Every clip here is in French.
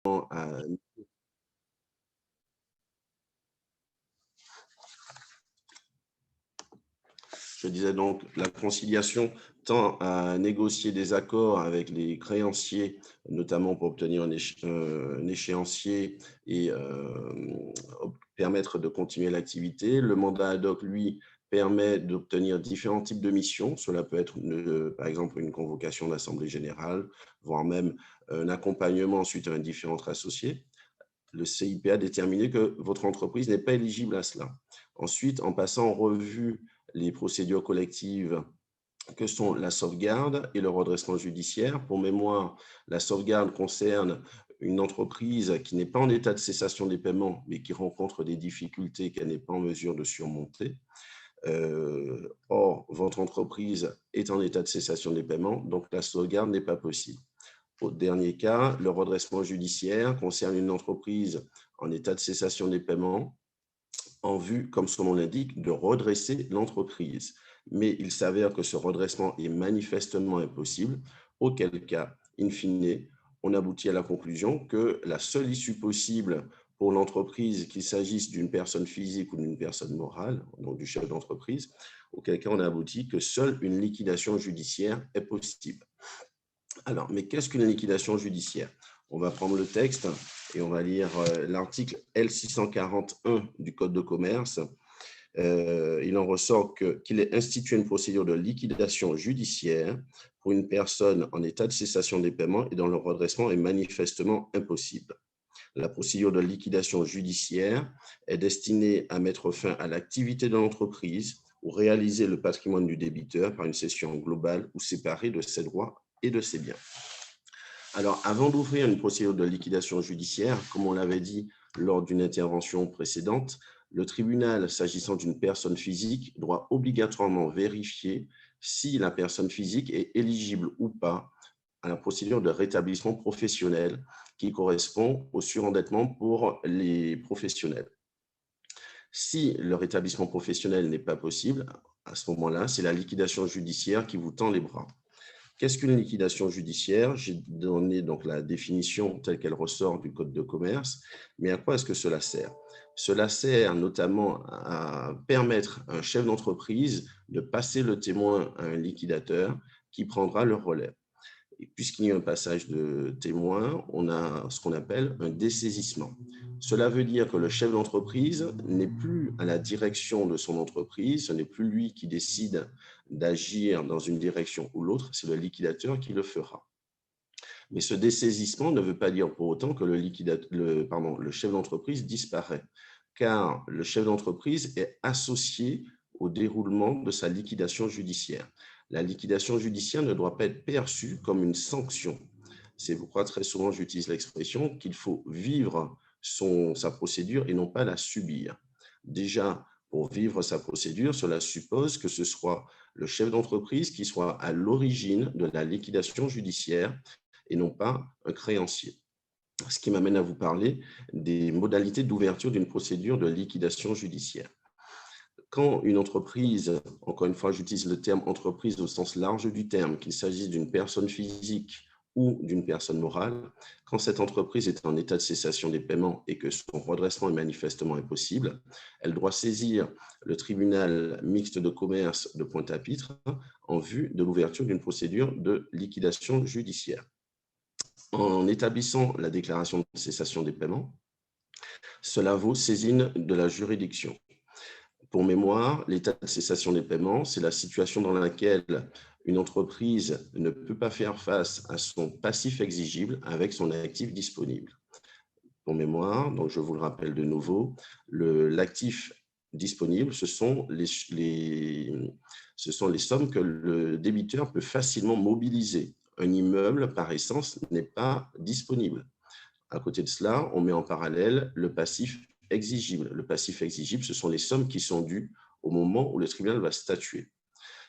à Je disais donc, la conciliation tend à négocier des accords avec les créanciers, notamment pour obtenir un échéancier et permettre de continuer l'activité. Le mandat ad hoc, lui, permet d'obtenir différents types de missions. Cela peut être, par exemple, une convocation d'assemblée générale, voire même un accompagnement suite à un différend associé. Le CIP a déterminé que votre entreprise n'est pas éligible à cela. Ensuite, en passant en revue les procédures collectives que sont la sauvegarde et le redressement judiciaire. Pour mémoire, la sauvegarde concerne une entreprise qui n'est pas en état de cessation des paiements, mais qui rencontre des difficultés qu'elle n'est pas en mesure de surmonter. Or, votre entreprise est en état de cessation des paiements, donc la sauvegarde n'est pas possible. Au dernier cas, le redressement judiciaire concerne une entreprise en état de cessation des paiements en vue, comme son nom l'indique, de redresser l'entreprise. Mais il s'avère que ce redressement est manifestement impossible, auquel cas, in fine, on aboutit à la conclusion que la seule issue possible pour l'entreprise, qu'il s'agisse d'une personne physique ou d'une personne morale, donc du chef d'entreprise, auquel cas on aboutit que seule une liquidation judiciaire est possible. Alors, mais qu'est-ce qu'une liquidation judiciaire? On va prendre le texte et on va lire l'article L641 du Code de commerce. Il en ressort qu'il est institué une procédure de liquidation judiciaire pour une personne en état de cessation des paiements et dont le redressement est manifestement impossible. La procédure de liquidation judiciaire est destinée à mettre fin à l'activité de l'entreprise ou réaliser le patrimoine du débiteur par une cession globale ou séparée de ses droits et de ses biens. Alors, avant d'ouvrir une procédure de liquidation judiciaire, comme on l'avait dit lors d'une intervention précédente, le tribunal, s'agissant d'une personne physique, doit obligatoirement vérifier si la personne physique est éligible ou pas à la procédure de rétablissement professionnel qui correspond au surendettement pour les professionnels. Si le rétablissement professionnel n'est pas possible, à ce moment-là, c'est la liquidation judiciaire qui vous tend les bras. Qu'est-ce qu'une liquidation judiciaire? J'ai donné donc la définition telle qu'elle ressort du Code de commerce, mais à quoi est-ce que cela sert? Cela sert notamment à permettre à un chef d'entreprise de passer le témoin à un liquidateur qui prendra le relais. Et puisqu'il y a un passage de témoin, on a ce qu'on appelle un dessaisissement. Cela veut dire que le chef d'entreprise n'est plus à la direction de son entreprise, ce n'est plus lui qui décide d'agir dans une direction ou l'autre, c'est le liquidateur qui le fera. Mais ce dessaisissement ne veut pas dire pour autant que le chef d'entreprise disparaît, car le chef d'entreprise est associé au déroulement de sa liquidation judiciaire. La liquidation judiciaire ne doit pas être perçue comme une sanction. C'est pourquoi très souvent j'utilise l'expression qu'il faut vivre sa procédure et non pas la subir. Déjà, pour vivre sa procédure, cela suppose que ce soit le chef d'entreprise qui soit à l'origine de la liquidation judiciaire et non pas un créancier. Ce qui m'amène à vous parler des modalités d'ouverture d'une procédure de liquidation judiciaire. Quand une entreprise, encore une fois, j'utilise le terme entreprise au sens large du terme, qu'il s'agisse d'une personne physique ou d'une personne morale, quand cette entreprise est en état de cessation des paiements et que son redressement est manifestement impossible, elle doit saisir le tribunal mixte de commerce de Pointe-à-Pitre en vue de l'ouverture d'une procédure de liquidation judiciaire. En établissant la déclaration de cessation des paiements, cela vaut saisine de la juridiction. Pour mémoire, l'état de cessation des paiements, c'est la situation dans laquelle une entreprise ne peut pas faire face à son passif exigible avec son actif disponible. Pour mémoire, donc je vous le rappelle de nouveau, l'actif disponible, ce sont les sommes que le débiteur peut facilement mobiliser. Un immeuble, par essence, n'est pas disponible. À côté de cela, on met en parallèle le passif exigible. Le passif exigible, ce sont les sommes qui sont dues au moment où le tribunal va statuer.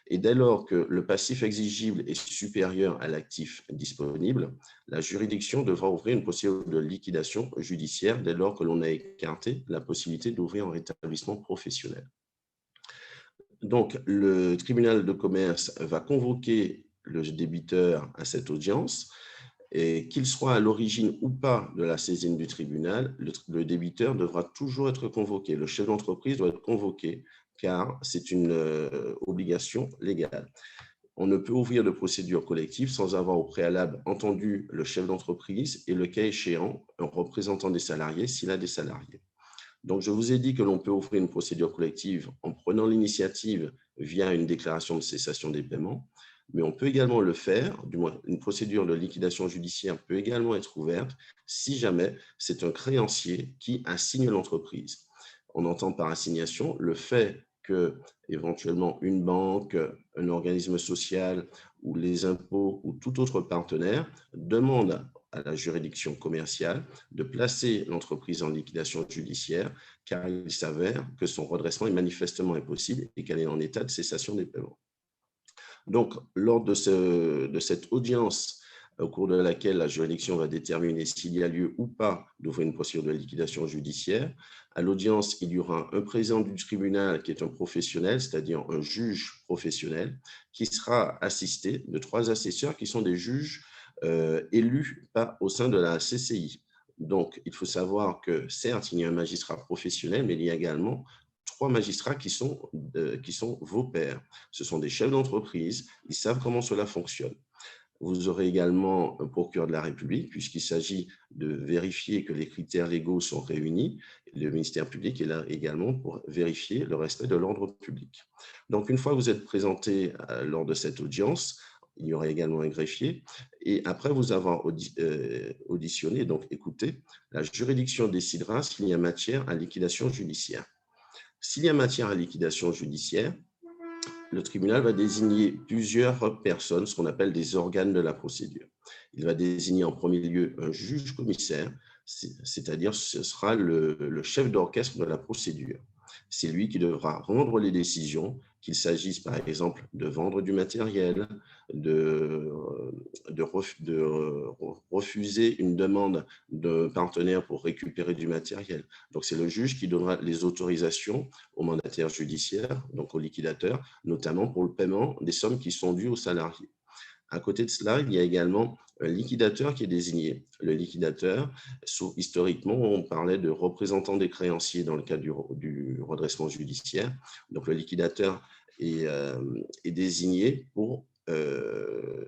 Et dès lors que le passif exigible est supérieur à l'actif disponible, la juridiction devra ouvrir une procédure de liquidation judiciaire dès lors que l'on a écarté la possibilité d'ouvrir un rétablissement professionnel. Donc, le tribunal de commerce va convoquer le débiteur à cette audience Et qu'il soit à l'origine ou pas de la saisine du tribunal, le débiteur devra toujours être convoqué. Le chef d'entreprise doit être convoqué car c'est une obligation légale. On ne peut ouvrir de procédure collective sans avoir au préalable entendu le chef d'entreprise et, le cas échéant, un représentant des salariés s'il a des salariés. Donc, je vous ai dit que l'on peut ouvrir une procédure collective en prenant l'initiative via une déclaration de cessation des paiements, mais on peut également le faire, du moins une procédure de liquidation judiciaire peut également être ouverte si jamais c'est un créancier qui assigne l'entreprise. On entend par assignation le fait que éventuellement une banque, un organisme social ou les impôts ou tout autre partenaire demande à la juridiction commerciale de placer l'entreprise en liquidation judiciaire car il s'avère que son redressement est manifestement impossible et qu'elle est en état de cessation des paiements. Donc, lors de cette audience au cours de laquelle la juridiction va déterminer s'il y a lieu ou pas d'ouvrir une procédure de liquidation judiciaire, à l'audience, il y aura un président du tribunal qui est un professionnel, c'est-à-dire un juge professionnel, qui sera assisté de 3 assesseurs qui sont des juges élus au sein de la CCI. Donc, il faut savoir que certes, il y a un magistrat professionnel, mais il y a également 3 magistrats qui sont vos pairs. Ce sont des chefs d'entreprise, ils savent comment cela fonctionne. Vous aurez également un procureur de la République, puisqu'il s'agit de vérifier que les critères légaux sont réunis. Le ministère public est là également pour vérifier le respect de l'ordre public. Donc, une fois que vous êtes présenté lors de cette audience, il y aura également un greffier. Et après vous avoir auditionné, donc écouté, la juridiction décidera s'il y a matière à liquidation judiciaire. S'il y a matière à liquidation judiciaire, le tribunal va désigner plusieurs personnes, ce qu'on appelle des organes de la procédure. Il va désigner en premier lieu un juge commissaire, c'est-à-dire ce sera le chef d'orchestre de la procédure. C'est lui qui devra rendre les décisions, qu'il s'agisse par exemple de vendre du matériel, de refuser une demande d'un partenaire pour récupérer du matériel. Donc, c'est le juge qui donnera les autorisations au mandataire judiciaire, donc au liquidateur, notamment pour le paiement des sommes qui sont dues aux salariés. À côté de cela, il y a également un liquidateur qui est désigné. Le liquidateur, historiquement, on parlait de représentant des créanciers dans le cadre du redressement judiciaire. Donc, le liquidateur est désigné pour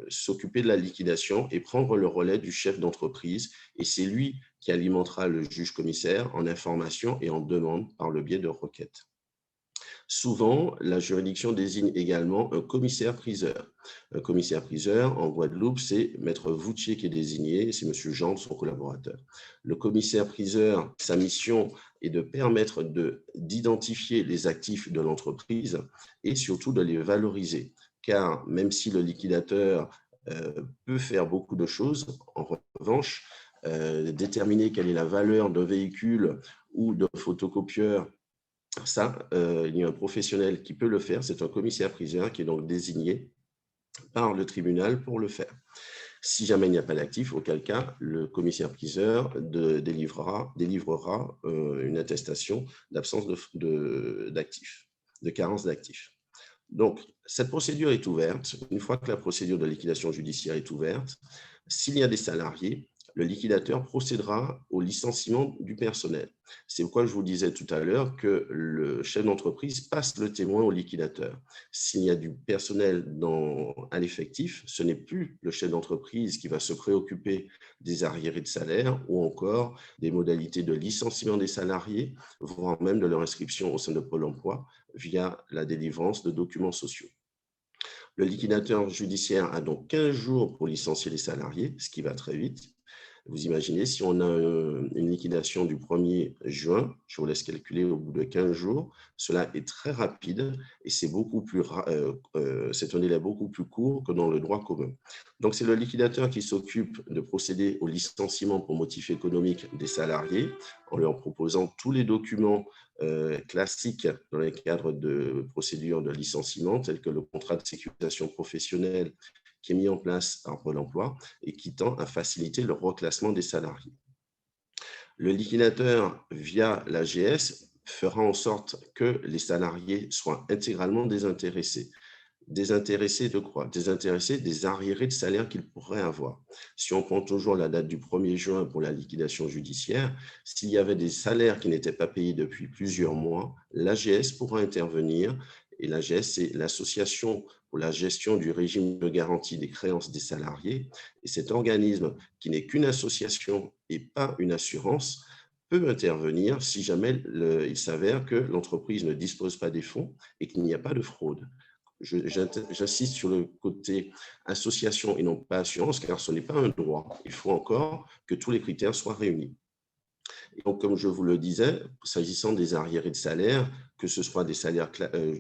s'occuper de la liquidation et prendre le relais du chef d'entreprise. Et c'est lui qui alimentera le juge commissaire en informations et en demandes par le biais de requêtes. Souvent, la juridiction désigne également un commissaire-priseur. Un commissaire-priseur, en Guadeloupe, c'est Maître Voutier qui est désigné, c'est M. Jean, son collaborateur. Le commissaire-priseur, sa mission est de permettre d'identifier les actifs de l'entreprise et surtout de les valoriser. Car même si le liquidateur peut faire beaucoup de choses, en revanche, déterminer quelle est la valeur d'un véhicule ou d'un photocopieur, ça, il y a un professionnel qui peut le faire, c'est un commissaire-priseur qui est donc désigné par le tribunal pour le faire. Si jamais il n'y a pas d'actif, auquel cas, le commissaire-priseur délivrera une attestation d'absence d'actifs, de carence d'actifs. Donc, cette procédure est ouverte. Une fois que la procédure de liquidation judiciaire est ouverte, s'il y a des salariés, le liquidateur procédera au licenciement du personnel. C'est pourquoi je vous disais tout à l'heure que le chef d'entreprise passe le témoin au liquidateur. S'il y a du personnel à l'effectif, ce n'est plus le chef d'entreprise qui va se préoccuper des arriérés de salaire ou encore des modalités de licenciement des salariés, voire même de leur inscription au sein de Pôle emploi via la délivrance de documents sociaux. Le liquidateur judiciaire a donc 15 jours pour licencier les salariés, ce qui va très vite. Vous imaginez, si on a une liquidation du 1er juin, je vous laisse calculer au bout de 15 jours, cela est très rapide et c'est un délai beaucoup plus court que dans le droit commun. Donc, c'est le liquidateur qui s'occupe de procéder au licenciement pour motif économique des salariés en leur proposant tous les documents classiques dans les cadres de procédures de licenciement, tels que le contrat de sécurisation professionnelle qui est mis en place par Pôle emploi et qui tend à faciliter le reclassement des salariés. Le liquidateur, via l'AGS, fera en sorte que les salariés soient intégralement désintéressés. Désintéressé de quoi? Désintéressé des arriérés de salaire qu'il pourrait avoir. Si on prend toujours la date du 1er juin pour la liquidation judiciaire, s'il y avait des salaires qui n'étaient pas payés depuis plusieurs mois, l'AGS pourra intervenir. Et l'AGS, c'est l'Association pour la gestion du régime de garantie des créances des salariés. Et cet organisme, qui n'est qu'une association et pas une assurance, peut intervenir si jamais il s'avère que l'entreprise ne dispose pas des fonds et qu'il n'y a pas de fraude. J'insiste sur le côté association et non pas assurance, car ce n'est pas un droit. Il faut encore que tous les critères soient réunis. Et donc, comme je vous le disais, s'agissant des arriérés de salaire, que ce soit des salaires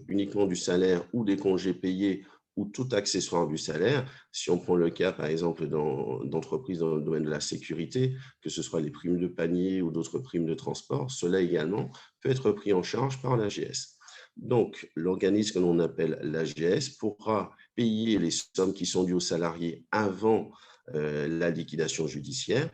uniquement du salaire ou des congés payés ou tout accessoire du salaire, si on prend le cas, par exemple, d'entreprises dans le domaine de la sécurité, que ce soit les primes de panier ou d'autres primes de transport, cela également peut être pris en charge par l'AGS. Donc, l'organisme que l'on appelle l'AGS pourra payer les sommes qui sont dues aux salariés avant la liquidation judiciaire,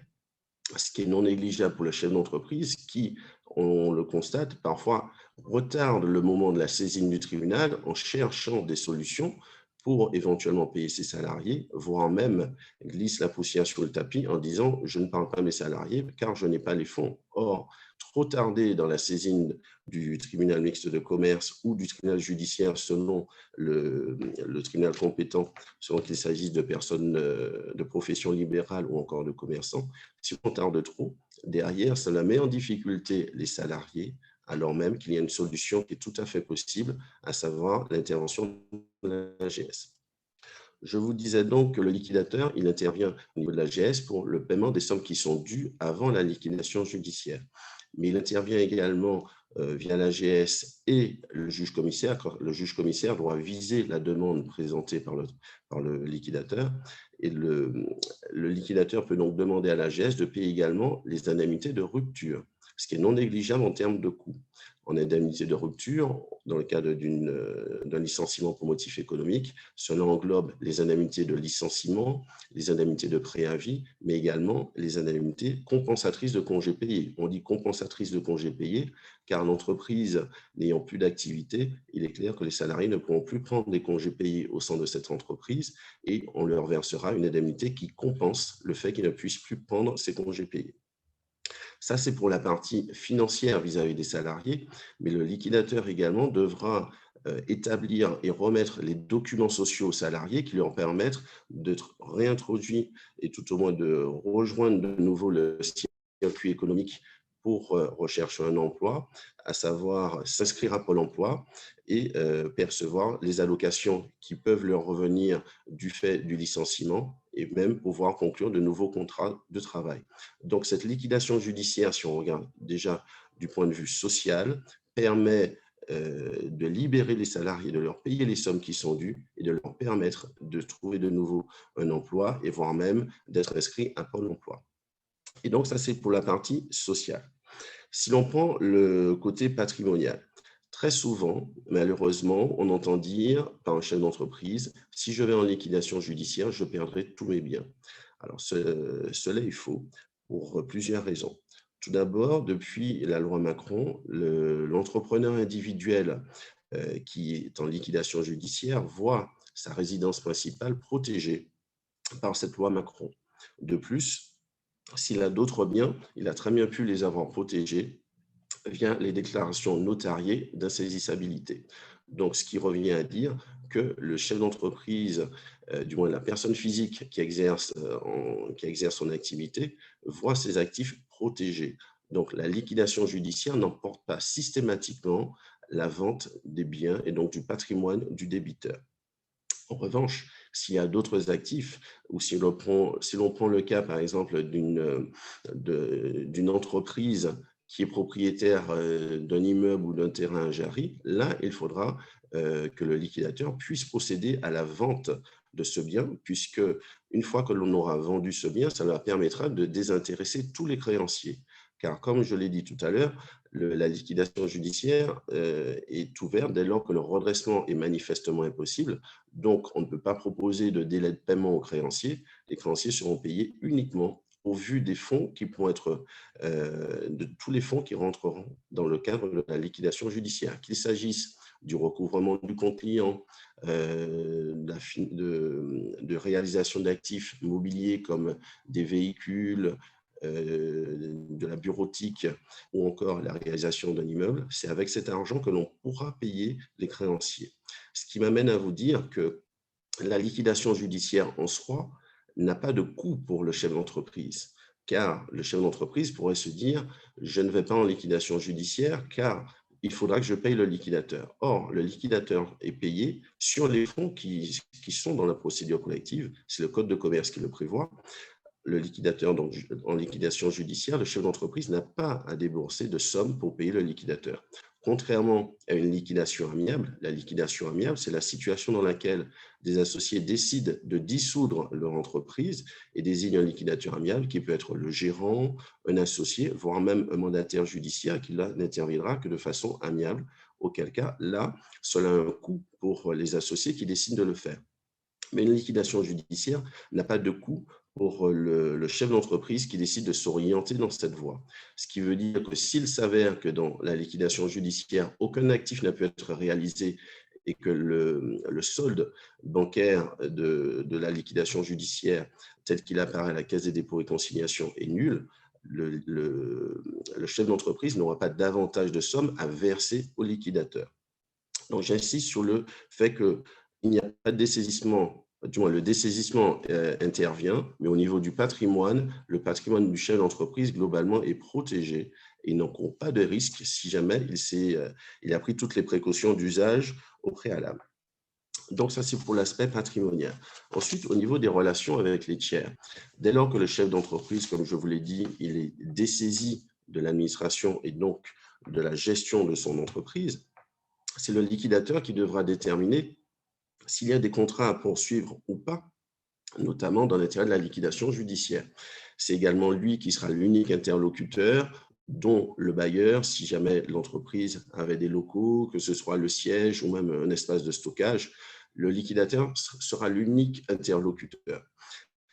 ce qui est non négligeable pour le chef d'entreprise qui, on le constate, parfois retarde le moment de la saisine du tribunal en cherchant des solutions pour éventuellement payer ses salariés, voire même glisse la poussière sur le tapis en disant « je ne parle pas à mes salariés car je n'ai pas les fonds ». Or, trop tardé dans la saisine du tribunal mixte de commerce ou du tribunal judiciaire selon le tribunal compétent, selon qu'il s'agisse de personnes de profession libérale ou encore de commerçants, si on tarde trop, derrière, cela met en difficulté les salariés, alors même qu'il y a une solution qui est tout à fait possible, à savoir l'intervention de l'AGS. Je vous disais donc que le liquidateur, il intervient au niveau de l'AGS pour le paiement des sommes qui sont dues avant la liquidation judiciaire. Mais il intervient également via l'AGS et le juge commissaire, car le juge commissaire doit viser la demande présentée par le liquidateur. Et le liquidateur peut donc demander à l'AGS de payer également les indemnités de rupture, ce qui est non négligeable en termes de coûts. En indemnité de rupture, dans le cadre d'un licenciement pour motif économique, cela englobe les indemnités de licenciement, les indemnités de préavis, mais également les indemnités compensatrices de congés payés. On dit compensatrices de congés payés car l'entreprise n'ayant plus d'activité, il est clair que les salariés ne pourront plus prendre des congés payés au sein de cette entreprise et on leur versera une indemnité qui compense le fait qu'ils ne puissent plus prendre ces congés payés. Ça, c'est pour la partie financière vis-à-vis des salariés, mais le liquidateur également devra établir et remettre les documents sociaux aux salariés qui leur permettent d'être réintroduits et tout au moins de rejoindre de nouveau le circuit économique pour rechercher un emploi, à savoir s'inscrire à Pôle emploi et percevoir les allocations qui peuvent leur revenir du fait du licenciement et même pouvoir conclure de nouveaux contrats de travail. Donc, cette liquidation judiciaire, si on regarde déjà du point de vue social, permet de libérer les salariés, de leur payer les sommes qui sont dues et de leur permettre de trouver de nouveau un emploi et voire même d'être inscrit à Pôle emploi. Et donc, ça, c'est pour la partie sociale. Si l'on prend le côté patrimonial, très souvent, malheureusement, on entend dire par un chef d'entreprise, si je vais en liquidation judiciaire, je perdrai tous mes biens. Alors, cela est faux pour plusieurs raisons. Tout d'abord, depuis la loi Macron, l'entrepreneur individuel qui est en liquidation judiciaire voit sa résidence principale protégée par cette loi Macron. De plus, s'il a d'autres biens, il a très bien pu les avoir protégés via les déclarations notariées d'insaisissabilité. Donc, ce qui revient à dire que le chef d'entreprise, du moins la personne physique qui exerce son activité, voit ses actifs protégés. Donc, la liquidation judiciaire n'emporte pas systématiquement la vente des biens et donc du patrimoine du débiteur. En revanche, s'il y a d'autres actifs, ou si l'on prend le cas, par exemple, d'une entreprise qui est propriétaire d'un immeuble ou d'un terrain à Jarry, là, il faudra que le liquidateur puisse procéder à la vente de ce bien, puisque une fois que l'on aura vendu ce bien, ça leur permettra de désintéresser tous les créanciers. Car comme je l'ai dit tout à l'heure, la liquidation judiciaire est ouverte dès lors que le redressement est manifestement impossible. Donc, on ne peut pas proposer de délai de paiement aux créanciers. Les créanciers seront payés uniquement vu des fonds qui pourront être, de tous les fonds qui rentreront dans le cadre de la liquidation judiciaire, qu'il s'agisse du recouvrement du compte client, de réalisation d'actifs immobiliers comme des véhicules, de la bureautique ou encore la réalisation d'un immeuble. C'est avec cet argent que l'on pourra payer les créanciers. Ce qui m'amène à vous dire que la liquidation judiciaire en soi n'a pas de coût pour le chef d'entreprise, car le chef d'entreprise pourrait se dire « je ne vais pas en liquidation judiciaire car il faudra que je paye le liquidateur ». Or, le liquidateur est payé sur les fonds qui sont dans la procédure collective, c'est le code de commerce qui le prévoit. Le liquidateur, donc en liquidation judiciaire, le chef d'entreprise n'a pas à débourser de somme pour payer le liquidateur. Contrairement à une liquidation amiable, la liquidation amiable, c'est la situation dans laquelle des associés décident de dissoudre leur entreprise et désignent un liquidateur amiable qui peut être le gérant, un associé, voire même un mandataire judiciaire qui là n'interviendra que de façon amiable, auquel cas là, cela a un coût pour les associés qui décident de le faire. Mais une liquidation judiciaire n'a pas de coût pour le chef d'entreprise qui décide de s'orienter dans cette voie. Ce qui veut dire que s'il s'avère que dans la liquidation judiciaire, aucun actif n'a pu être réalisé et que le solde bancaire de la liquidation judiciaire, tel qu'il apparaît à la Caisse des dépôts et consignations, est nul, le chef d'entreprise n'aura pas davantage de sommes à verser au liquidateur. Donc, j'insiste sur le fait qu'il n'y a pas de dessaisissement, du moins le dessaisissement intervient, mais au niveau du patrimoine, le patrimoine du chef d'entreprise, globalement, est protégé et il n'encourt pas de risque si jamais il a pris toutes les précautions d'usage au préalable. Donc, ça, c'est pour l'aspect patrimonial. Ensuite, au niveau des relations avec les tiers, dès lors que le chef d'entreprise, comme je vous l'ai dit, il est dessaisi de l'administration et donc de la gestion de son entreprise, c'est le liquidateur qui devra déterminer s'il y a des contrats à poursuivre ou pas, notamment dans l'intérêt de la liquidation judiciaire. C'est également lui qui sera l'unique interlocuteur dont le bailleur, si jamais l'entreprise avait des locaux, que ce soit le siège ou même un espace de stockage, le liquidateur sera l'unique interlocuteur.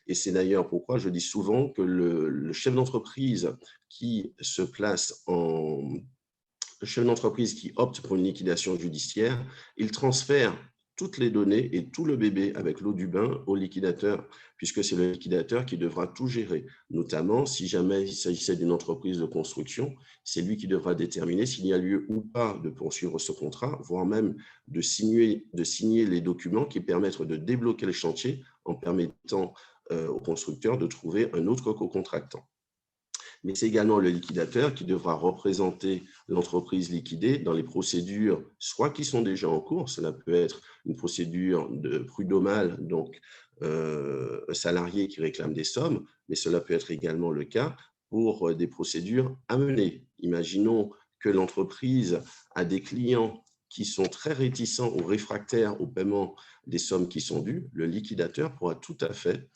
Et c'est d'ailleurs pourquoi je dis souvent que le chef d'entreprise qui se place le chef d'entreprise qui opte pour une liquidation judiciaire, il transfère toutes les données et tout le bébé avec l'eau du bain au liquidateur, puisque c'est le liquidateur qui devra tout gérer. Notamment, si jamais il s'agissait d'une entreprise de construction, c'est lui qui devra déterminer s'il y a lieu ou pas de poursuivre ce contrat, voire même de signer les documents qui permettent de débloquer le chantier en permettant au constructeur de trouver un autre co-contractant. Mais c'est également le liquidateur qui devra représenter l'entreprise liquidée dans les procédures, soit qui sont déjà en cours, cela peut être une procédure de prud'homale, donc un salarié qui réclame des sommes, mais cela peut être également le cas pour des procédures à mener. Imaginons que l'entreprise a des clients qui sont très réticents ou réfractaires au paiement des sommes qui sont dues, le liquidateur pourra tout à fait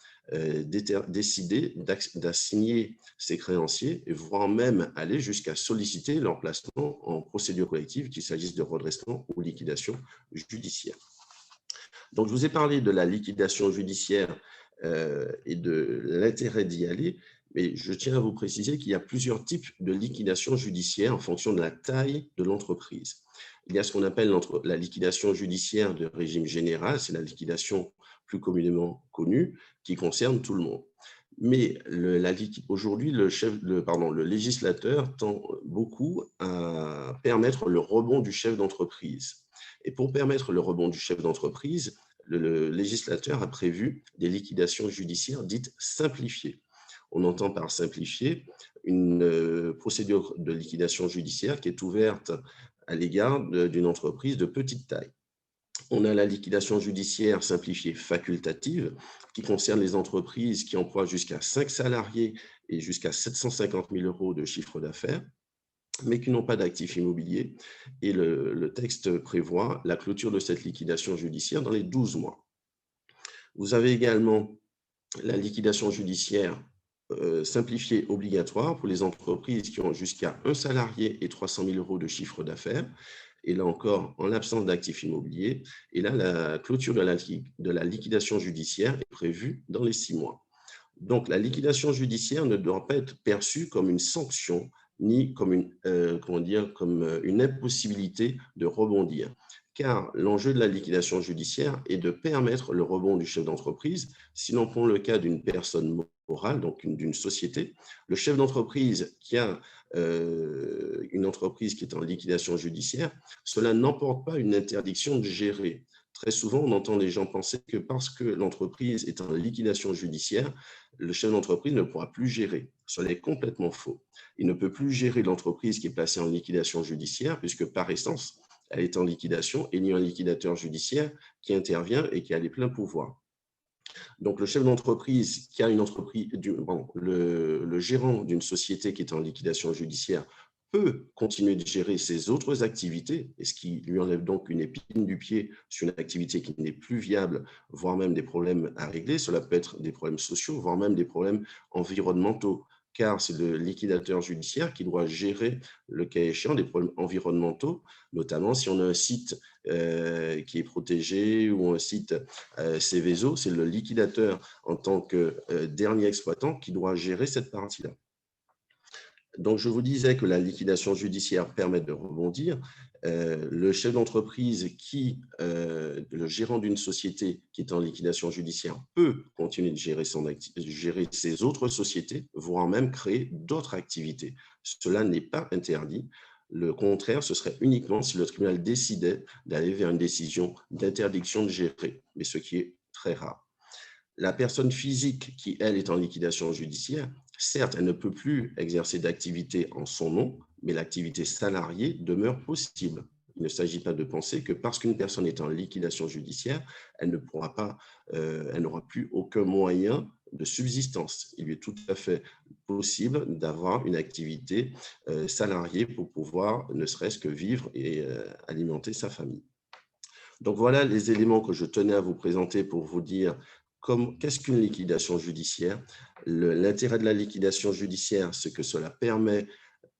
décider d'assigner ses créanciers et voire même aller jusqu'à solliciter leur placement en procédure collective, qu'il s'agisse de redressement ou liquidation judiciaire. Donc, je vous ai parlé de la liquidation judiciaire et de l'intérêt d'y aller, mais je tiens à vous préciser qu'il y a plusieurs types de liquidation judiciaire en fonction de la taille de l'entreprise. Il y a ce qu'on appelle la liquidation judiciaire de régime général, c'est la liquidation plus communément connue, qui concerne tout le monde. Mais aujourd'hui, le législateur tend beaucoup à permettre le rebond du chef d'entreprise. Et pour permettre le rebond du chef d'entreprise, le législateur a prévu des liquidations judiciaires dites simplifiées. On entend par simplifier une procédure de liquidation judiciaire qui est ouverte à l'égard d'une entreprise de petite taille. On a la liquidation judiciaire simplifiée facultative qui concerne les entreprises qui emploient jusqu'à 5 salariés et jusqu'à 750 000 € de chiffre d'affaires, mais qui n'ont pas d'actifs immobiliers. Et le texte prévoit la clôture de cette liquidation judiciaire dans les 12 mois. Vous avez également la liquidation judiciaire simplifiée obligatoire pour les entreprises qui ont jusqu'à 1 salarié et 300 000 € de chiffre d'affaires. Et là encore, en l'absence d'actifs immobiliers. Et là, la clôture de la liquidation judiciaire est prévue dans les 6 mois. Donc, la liquidation judiciaire ne doit pas être perçue comme une sanction ni comme une impossibilité de rebondir. Car l'enjeu de la liquidation judiciaire est de permettre le rebond du chef d'entreprise. Si l'on prend le cas d'une personne morale, donc d'une société, le chef d'entreprise qui a une entreprise qui est en liquidation judiciaire, cela n'emporte pas une interdiction de gérer. Très souvent, on entend les gens penser que parce que l'entreprise est en liquidation judiciaire, le chef d'entreprise ne pourra plus gérer. Cela est complètement faux. Il ne peut plus gérer l'entreprise qui est placée en liquidation judiciaire, puisque par essence, elle est en liquidation et il y a un liquidateur judiciaire qui intervient et qui a les pleins pouvoirs. Donc, le chef d'entreprise qui a une entreprise, le gérant d'une société qui est en liquidation judiciaire peut continuer de gérer ses autres activités, et ce qui lui enlève donc une épine du pied sur une activité qui n'est plus viable, voire même des problèmes à régler. Cela peut être des problèmes sociaux, voire même des problèmes environnementaux, car c'est le liquidateur judiciaire qui doit gérer, le cas échéant, des problèmes environnementaux, notamment si on a un site qui est protégé ou un site Céveso, c'est le liquidateur en tant que dernier exploitant qui doit gérer cette partie-là. Donc, je vous disais que la liquidation judiciaire permet de rebondir. Le chef d'entreprise le gérant d'une société qui est en liquidation judiciaire peut continuer de gérer ses autres sociétés, voire même créer d'autres activités. Cela n'est pas interdit. Le contraire, ce serait uniquement si le tribunal décidait d'aller vers une décision d'interdiction de gérer, mais ce qui est très rare. La personne physique qui, elle, est en liquidation judiciaire, certes, elle ne peut plus exercer d'activité en son nom, mais l'activité salariée demeure possible. Il ne s'agit pas de penser que parce qu'une personne est en liquidation judiciaire, elle n'aura plus aucun moyen de subsistance. Il lui est tout à fait possible d'avoir une activité salariée pour pouvoir ne serait-ce que vivre et alimenter sa famille. Donc voilà les éléments que je tenais à vous présenter pour vous dire qu'est-ce qu'une liquidation judiciaire. L'intérêt de la liquidation judiciaire, c'est que cela permet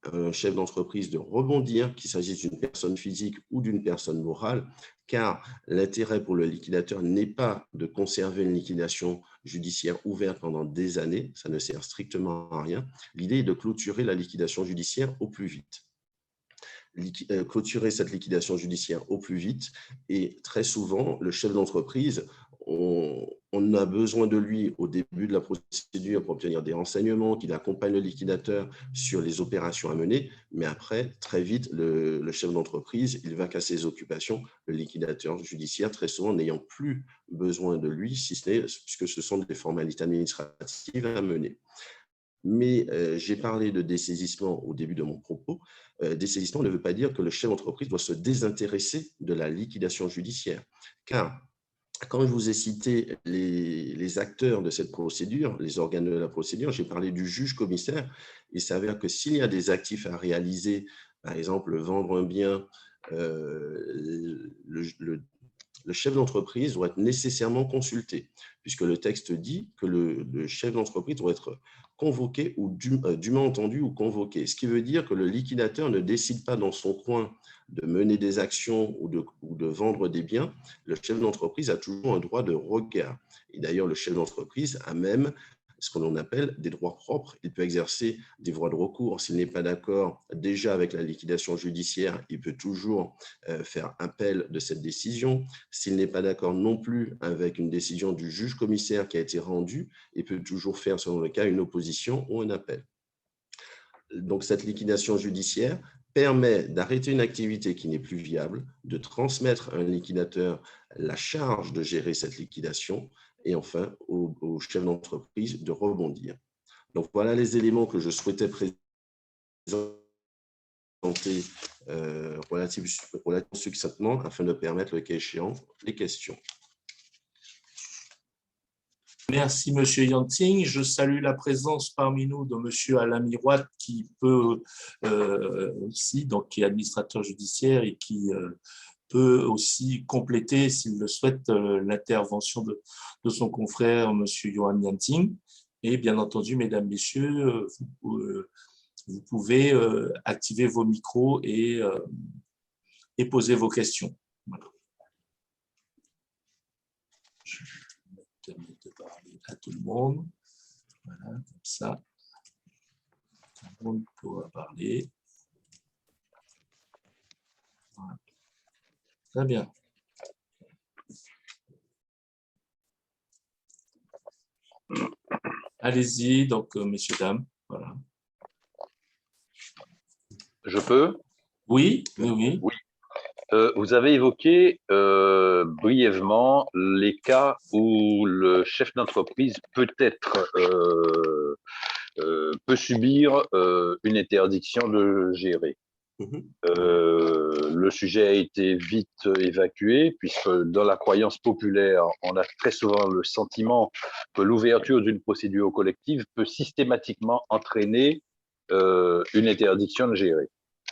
à un chef d'entreprise de rebondir, qu'il s'agisse d'une personne physique ou d'une personne morale, car l'intérêt pour le liquidateur n'est pas de conserver une liquidation judiciaire ouverte pendant des années, ça ne sert strictement à rien. L'idée est de clôturer la liquidation judiciaire au plus vite. Clôturer cette liquidation judiciaire au plus vite. Et très souvent, le chef d'entreprise, on a besoin de lui au début de la procédure pour obtenir des renseignements, qu'il accompagne le liquidateur sur les opérations à mener, mais après, très vite, le chef d'entreprise, il va qu'à ses occupations, le liquidateur judiciaire, très souvent n'ayant plus besoin de lui, si ce n'est puisque ce sont des formalités administratives à mener. Mais j'ai parlé de dessaisissement au début de mon propos. Dessaisissement ne veut pas dire que le chef d'entreprise doit se désintéresser de la liquidation judiciaire. Car, quand je vous ai cité les acteurs de cette procédure, les organes de la procédure, j'ai parlé du juge-commissaire. Il s'avère que s'il y a des actifs à réaliser, par exemple vendre un bien, le chef d'entreprise doit être nécessairement consulté, puisque le texte dit que le chef d'entreprise doit être convoqué ou dûment entendu ou convoqué. Ce qui veut dire que le liquidateur ne décide pas dans son coin de mener des actions ou de vendre des biens. Le chef d'entreprise a toujours un droit de regard. Et d'ailleurs, le chef d'entreprise a même ce qu'on appelle des droits propres. Il peut exercer des voies de recours. S'il n'est pas d'accord déjà avec la liquidation judiciaire, il peut toujours faire appel de cette décision. S'il n'est pas d'accord non plus avec une décision du juge-commissaire qui a été rendue, il peut toujours faire, selon le cas, une opposition ou un appel. Donc, cette liquidation judiciaire permet d'arrêter une activité qui n'est plus viable, de transmettre à un liquidateur la charge de gérer cette liquidation et enfin au chef d'entreprise de rebondir. Donc, voilà les éléments que je souhaitais présenter relativement succinctement afin de permettre, le cas échéant, les questions. Merci, M. Yanting. Je salue la présence parmi nous de M. Alain Miroit, qui peut aussi, donc qui est administrateur judiciaire et qui peut aussi compléter, s'il le souhaite, l'intervention de son confrère, M. Johan Yanting. Et bien entendu, mesdames, messieurs, vous pouvez activer vos micros et poser vos questions. Voilà. Je vais permettre de parler à tout le monde. Voilà, comme ça. Tout le monde pourra parler. Voilà. Très bien. Allez-y, donc, messieurs, dames. Voilà. Je peux? Oui, oui, oui. Oui. Vous avez évoqué brièvement les cas où le chef d'entreprise peut subir une interdiction de gérer. Le sujet a été vite évacué puisque dans la croyance populaire, on a très souvent le sentiment que l'ouverture d'une procédure collective peut systématiquement entraîner une interdiction de gérer.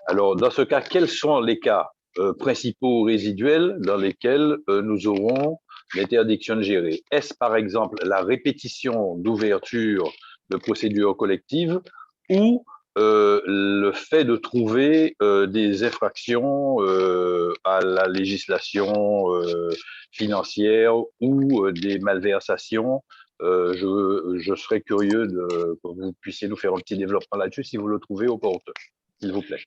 Alors, dans ce cas, quels sont les cas principaux résiduels dans lesquels nous aurons l'interdiction de gérer? Est-ce par exemple la répétition d'ouverture de procédures collectives ou le fait de trouver des infractions à la législation financière ou des malversations? Je serais curieux que vous puissiez nous faire un petit développement là-dessus si vous le trouvez opportun, s'il vous plaît.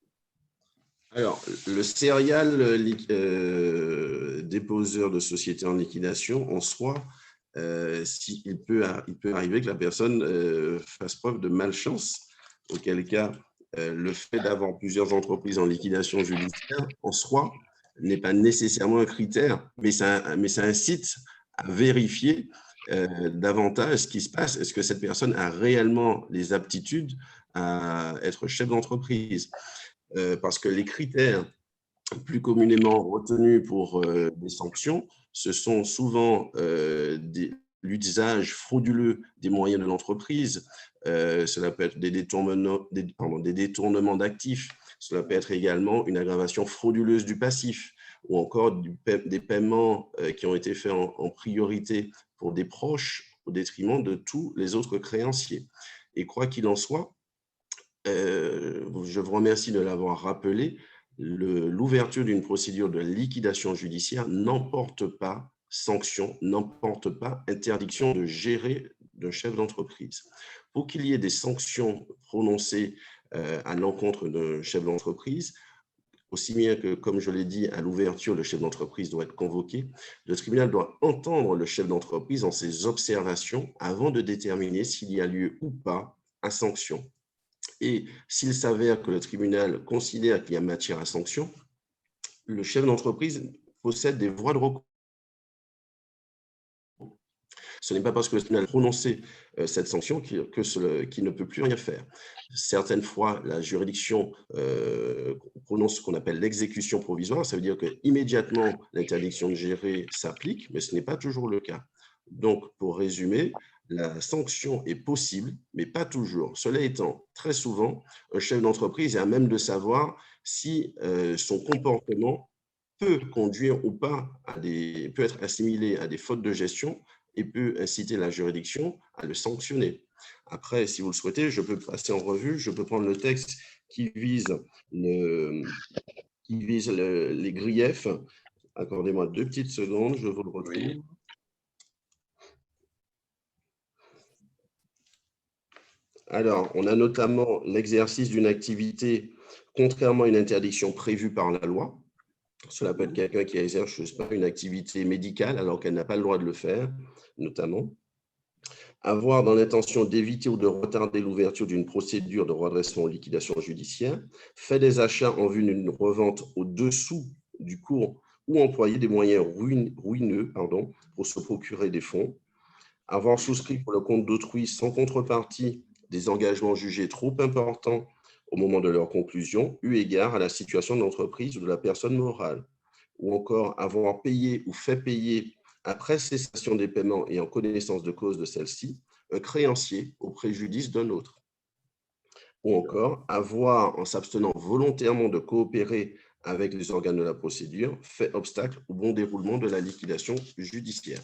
Alors, le serial déposeur de société en liquidation, en soi, il peut arriver que la personne fasse preuve de malchance, auquel cas, le fait d'avoir plusieurs entreprises en liquidation judiciaire, en soi, n'est pas nécessairement un critère, mais ça incite à vérifier davantage ce qui se passe. Est-ce que cette personne a réellement les aptitudes à être chef d'entreprise? Parce que les critères plus communément retenus pour des sanctions, ce sont souvent l'usage frauduleux des moyens de l'entreprise. Cela peut être des détournements d'actifs. Cela peut être également une aggravation frauduleuse du passif ou encore des paiements qui ont été faits en priorité pour des proches au détriment de tous les autres créanciers. Et quoi qu'il en soit, je vous remercie de l'avoir rappelé, l'ouverture d'une procédure de liquidation judiciaire n'emporte pas sanction, n'emporte pas interdiction de gérer d'un chef d'entreprise. Pour qu'il y ait des sanctions prononcées à l'encontre d'un chef d'entreprise, aussi bien que, comme je l'ai dit, à l'ouverture, le chef d'entreprise doit être convoqué, le tribunal doit entendre le chef d'entreprise en ses observations avant de déterminer s'il y a lieu ou pas à sanction. Et s'il s'avère que le tribunal considère qu'il y a matière à sanction, le chef d'entreprise possède des voies de recours. Ce n'est pas parce que le tribunal a prononcé cette sanction qu'il ne peut plus rien faire. Certaines fois, la juridiction prononce ce qu'on appelle l'exécution provisoire. Ça veut dire qu'immédiatement, l'interdiction de gérer s'applique, mais ce n'est pas toujours le cas. Donc, pour résumer, la sanction est possible, mais pas toujours. Cela étant, très souvent, un chef d'entreprise est à même de savoir si son comportement peut conduire ou pas peut être assimilé à des fautes de gestion et peut inciter la juridiction à le sanctionner. Après, si vous le souhaitez, je peux passer en revue, je peux prendre le texte qui vise les griefs. Accordez-moi 2 petites secondes, je vous le retrouve. Oui. Alors, on a notamment l'exercice d'une activité contrairement à une interdiction prévue par la loi. Cela peut être quelqu'un qui exerce, je ne sais pas, une activité médicale alors qu'elle n'a pas le droit de le faire, notamment. Avoir dans l'intention d'éviter ou de retarder l'ouverture d'une procédure de redressement ou liquidation judiciaire, fait des achats en vue d'une revente au-dessous du cours ou employer des moyens ruineux pour se procurer des fonds. Avoir souscrit pour le compte d'autrui sans contrepartie des engagements jugés trop importants au moment de leur conclusion, eu égard à la situation de l'entreprise ou de la personne morale, ou encore avoir payé ou fait payer après cessation des paiements et en connaissance de cause de celle-ci, un créancier au préjudice d'un autre, ou encore avoir, en s'abstenant volontairement de coopérer avec les organes de la procédure, fait obstacle au bon déroulement de la liquidation judiciaire.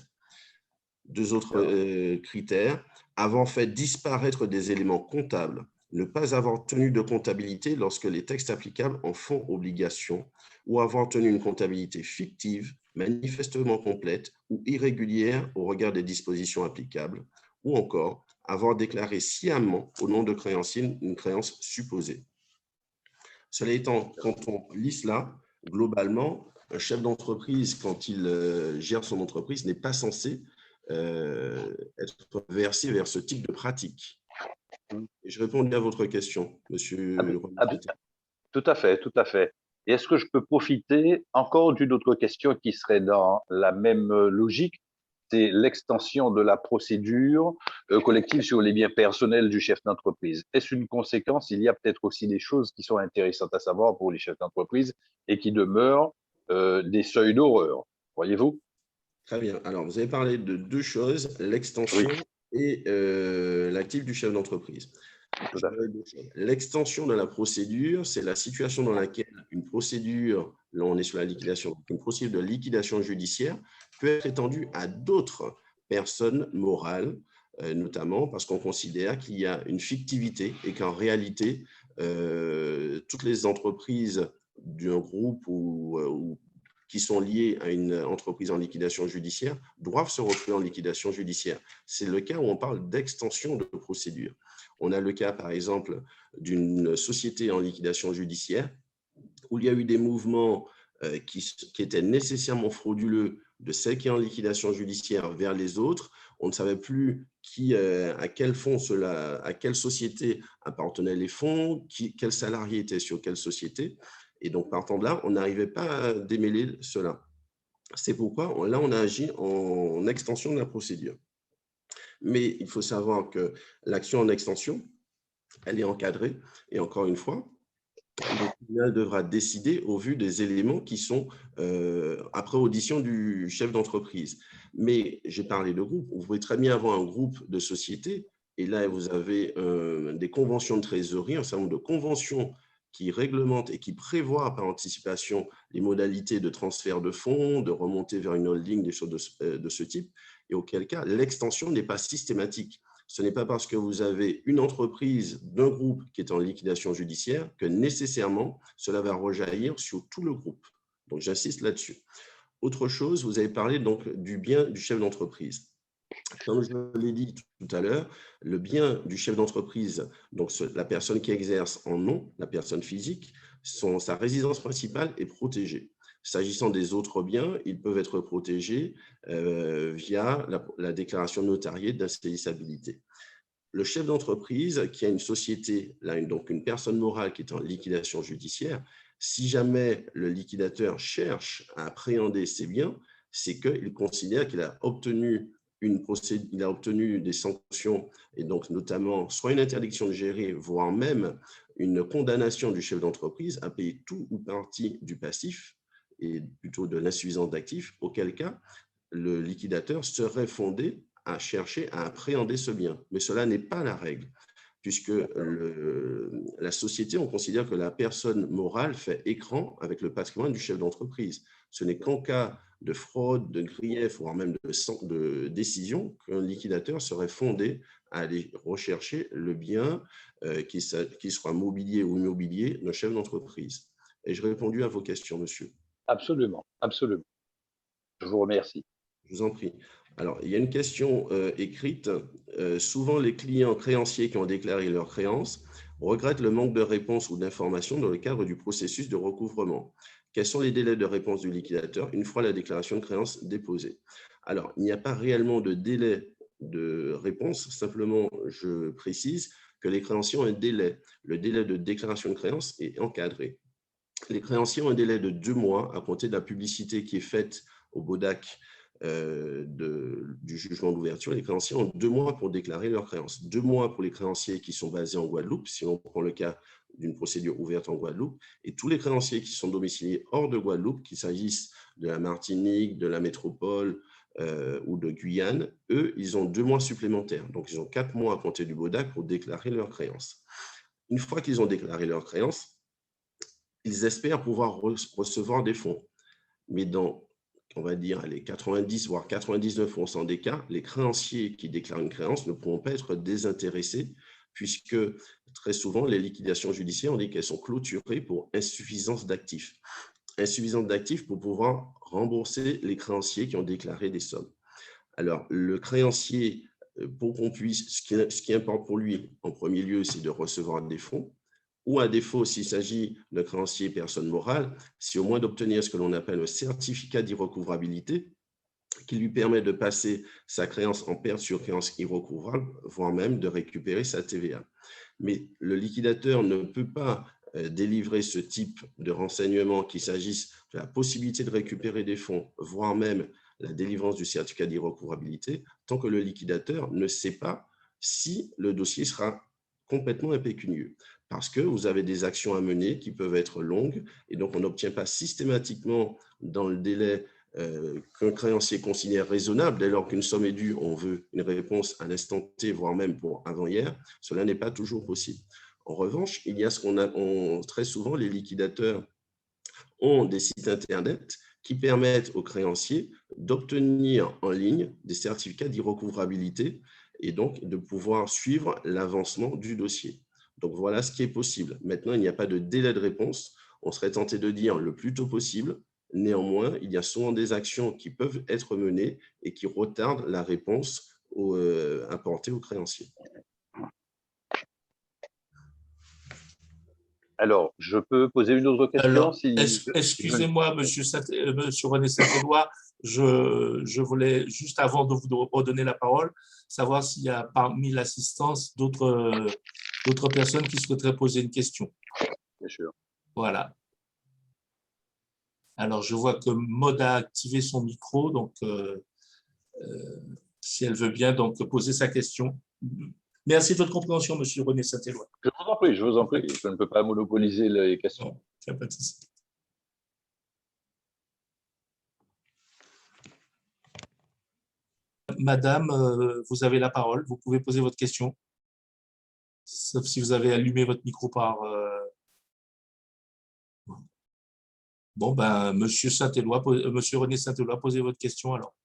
2 autres critères, avoir fait disparaître des éléments comptables, ne pas avoir tenu de comptabilité lorsque les textes applicables en font obligation, ou avoir tenu une comptabilité fictive, manifestement complète ou irrégulière au regard des dispositions applicables, ou encore avoir déclaré sciemment au nom de créancier une créance supposée. Cela étant, quand on lit cela, globalement, un chef d'entreprise, quand il gère son entreprise, n'est pas censé être versé vers ce type de pratique. Et je réponds à votre question, monsieur. Tout à fait, tout à fait. Et est-ce que je peux profiter encore d'une autre question qui serait dans la même logique? C'est l'extension de la procédure collective sur les biens personnels du chef d'entreprise. Est-ce une conséquence? Il y a peut-être aussi des choses qui sont intéressantes à savoir pour les chefs d'entreprise et qui demeurent des seuils d'horreur. Voyez-vous? Très bien. Alors, vous avez parlé de deux choses, Oui, l'extension et l'actif du chef d'entreprise. tout à fait. L'extension de la procédure, c'est la situation dans laquelle une procédure, là on est sur la liquidation, une procédure de liquidation judiciaire peut être étendue à d'autres personnes morales, notamment parce qu'on considère qu'il y a une fictivité et qu'en réalité, toutes les entreprises d'un groupe ou qui sont liées à une entreprise en liquidation judiciaire doivent se retrouver en liquidation judiciaire. C'est le cas où on parle d'extension de procédure. On a le cas, par exemple, d'une société en liquidation judiciaire où il y a eu des mouvements qui étaient nécessairement frauduleux de celle qui est en liquidation judiciaire vers les autres. On ne savait plus à quel fonds à quelle société appartenaient les fonds, quel salarié était sur quelle société. Et donc, partant de là, on n'arrivait pas à démêler cela. C'est pourquoi, là, on a agi en extension de la procédure. Mais il faut savoir que l'action en extension, elle est encadrée. Et encore une fois, le tribunal devra décider au vu des éléments qui sont après audition du chef d'entreprise. Mais j'ai parlé de groupe. Vous pouvez très bien avoir un groupe de sociétés et là, vous avez des conventions de trésorerie, un certain nombre de conventions qui réglementent et qui prévoient par anticipation les modalités de transfert de fonds, de remontée vers une holding, des choses de ce type, et auquel cas, l'extension n'est pas systématique. Ce n'est pas parce que vous avez une entreprise d'un groupe qui est en liquidation judiciaire que nécessairement cela va rejaillir sur tout le groupe. Donc, j'insiste là-dessus. Autre chose, vous avez parlé donc du bien du chef d'entreprise. Comme je l'ai dit tout à l'heure, le bien du chef d'entreprise, donc la personne qui exerce en nom, la personne physique, sa résidence principale est protégée. S'agissant des autres biens, ils peuvent être protégés via la déclaration notariée d'insaisissabilité. Le chef d'entreprise qui a une société, là, donc une personne morale qui est en liquidation judiciaire, si jamais le liquidateur cherche à appréhender ses biens, c'est qu'il considère qu'il a obtenu il a obtenu des sanctions et donc notamment soit une interdiction de gérer, voire même une condamnation du chef d'entreprise à payer tout ou partie du passif et plutôt de l'insuffisance d'actifs, auquel cas le liquidateur serait fondé à chercher à appréhender ce bien. Mais cela n'est pas la règle, puisque la société, on considère que la personne morale fait écran avec le patrimoine du chef d'entreprise. Ce n'est qu'en cas de fraude, de grief, voire même de décision, qu'un liquidateur serait fondé à aller rechercher le bien qui soit mobilier ou immobilier d'un chef d'entreprise. Ai-je répondu à vos questions, monsieur? Absolument, absolument. Je vous remercie. Je vous en prie. Alors, il y a une question écrite. Souvent, les clients créanciers qui ont déclaré leurs créances regrettent le manque de réponse ou d'informations dans le cadre du processus de recouvrement. Quels sont les délais de réponse du liquidateur une fois la déclaration de créance déposée? Alors, il n'y a pas réellement de délai de réponse. Simplement, je précise que les créanciers ont un délai. Le délai de déclaration de créance est encadré. Les créanciers ont un délai de 2 mois à compter de la publicité qui est faite au BODAC du jugement d'ouverture. Les créanciers ont 2 mois pour déclarer leurs créances. 2 mois pour les créanciers qui sont basés en Guadeloupe, si on prend le cas d'une procédure ouverte en Guadeloupe, et tous les créanciers qui sont domiciliés hors de Guadeloupe, qu'il s'agisse de la Martinique, de la métropole ou de Guyane, eux, ils ont 2 mois supplémentaires. Donc, ils ont 4 mois à compter du BODAC pour déclarer leurs créances. Une fois qu'ils ont déclaré leurs créances, ils espèrent pouvoir recevoir des fonds. Mais dans, on va dire, les 90 voire 99% des cas, les créanciers qui déclarent une créance ne pourront pas être désintéressés puisque très souvent, les liquidations judiciaires, on dit qu'elles sont clôturées pour insuffisance d'actifs. Insuffisance d'actifs pour pouvoir rembourser les créanciers qui ont déclaré des sommes. Alors, le créancier pour qu'on puisse, ce qui importe pour lui, en premier lieu, c'est de recevoir des fonds, ou à défaut, s'il s'agit d'un créancier personne morale, c'est au moins d'obtenir ce que l'on appelle un certificat d'irrecouvrabilité qui lui permet de passer sa créance en perte sur créance irrecouvrable, voire même de récupérer sa TVA. Mais le liquidateur ne peut pas délivrer ce type de renseignement, qu'il s'agisse de la possibilité de récupérer des fonds, voire même la délivrance du certificat d'irrecouvrabilité, tant que le liquidateur ne sait pas si le dossier sera complètement impécunieux. Parce que vous avez des actions à mener qui peuvent être longues, et donc on n'obtient pas systématiquement dans le délai qu'un créancier considère raisonnable. Dès lors qu'une somme est due, on veut une réponse à l'instant T, voire même pour avant-hier. Cela n'est pas toujours possible. En revanche, il y a ce qu'on a, très souvent, les liquidateurs ont des sites Internet qui permettent aux créanciers d'obtenir en ligne des certificats d'irrecouvrabilité et donc de pouvoir suivre l'avancement du dossier. Donc, voilà ce qui est possible. Maintenant, il n'y a pas de délai de réponse. On serait tenté de dire le plus tôt possible. Néanmoins, il y a souvent des actions qui peuvent être menées et qui retardent la réponse apportée aux créanciers. Alors, je peux poser une autre question? Alors, excusez-moi, monsieur René Saint-Éloi, je voulais, juste avant de vous redonner la parole, savoir s'il y a parmi l'assistance d'autres personnes qui souhaiteraient poser une question. Bien sûr. Voilà. Alors, je vois que Maud a activé son micro, donc si elle veut bien donc poser sa question. Merci de votre compréhension, monsieur René Saint-Éloi. Je vous en prie, je vous en prie. Je ne peux pas monopoliser les questions. Non, il n'y a pas de souci. Madame, vous avez la parole. Vous pouvez poser votre question. Sauf si vous avez allumé votre micro par… Bon, ben, monsieur René Saint-Éloi, posez votre question alors.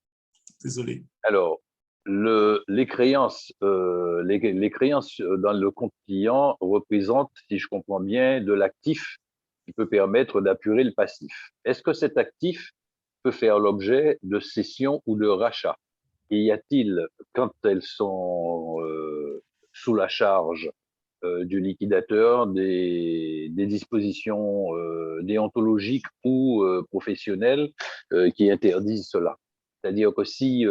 Désolé. Alors, les créances dans le compte client représentent, si je comprends bien, de l'actif qui peut permettre d'apurer le passif. Est-ce que cet actif peut faire l'objet de cession ou de rachat? Et y a-t-il, quand elles sont sous la charge du liquidateur, des dispositions déontologiques ou professionnelles qui interdisent cela? C'est-à-dire que si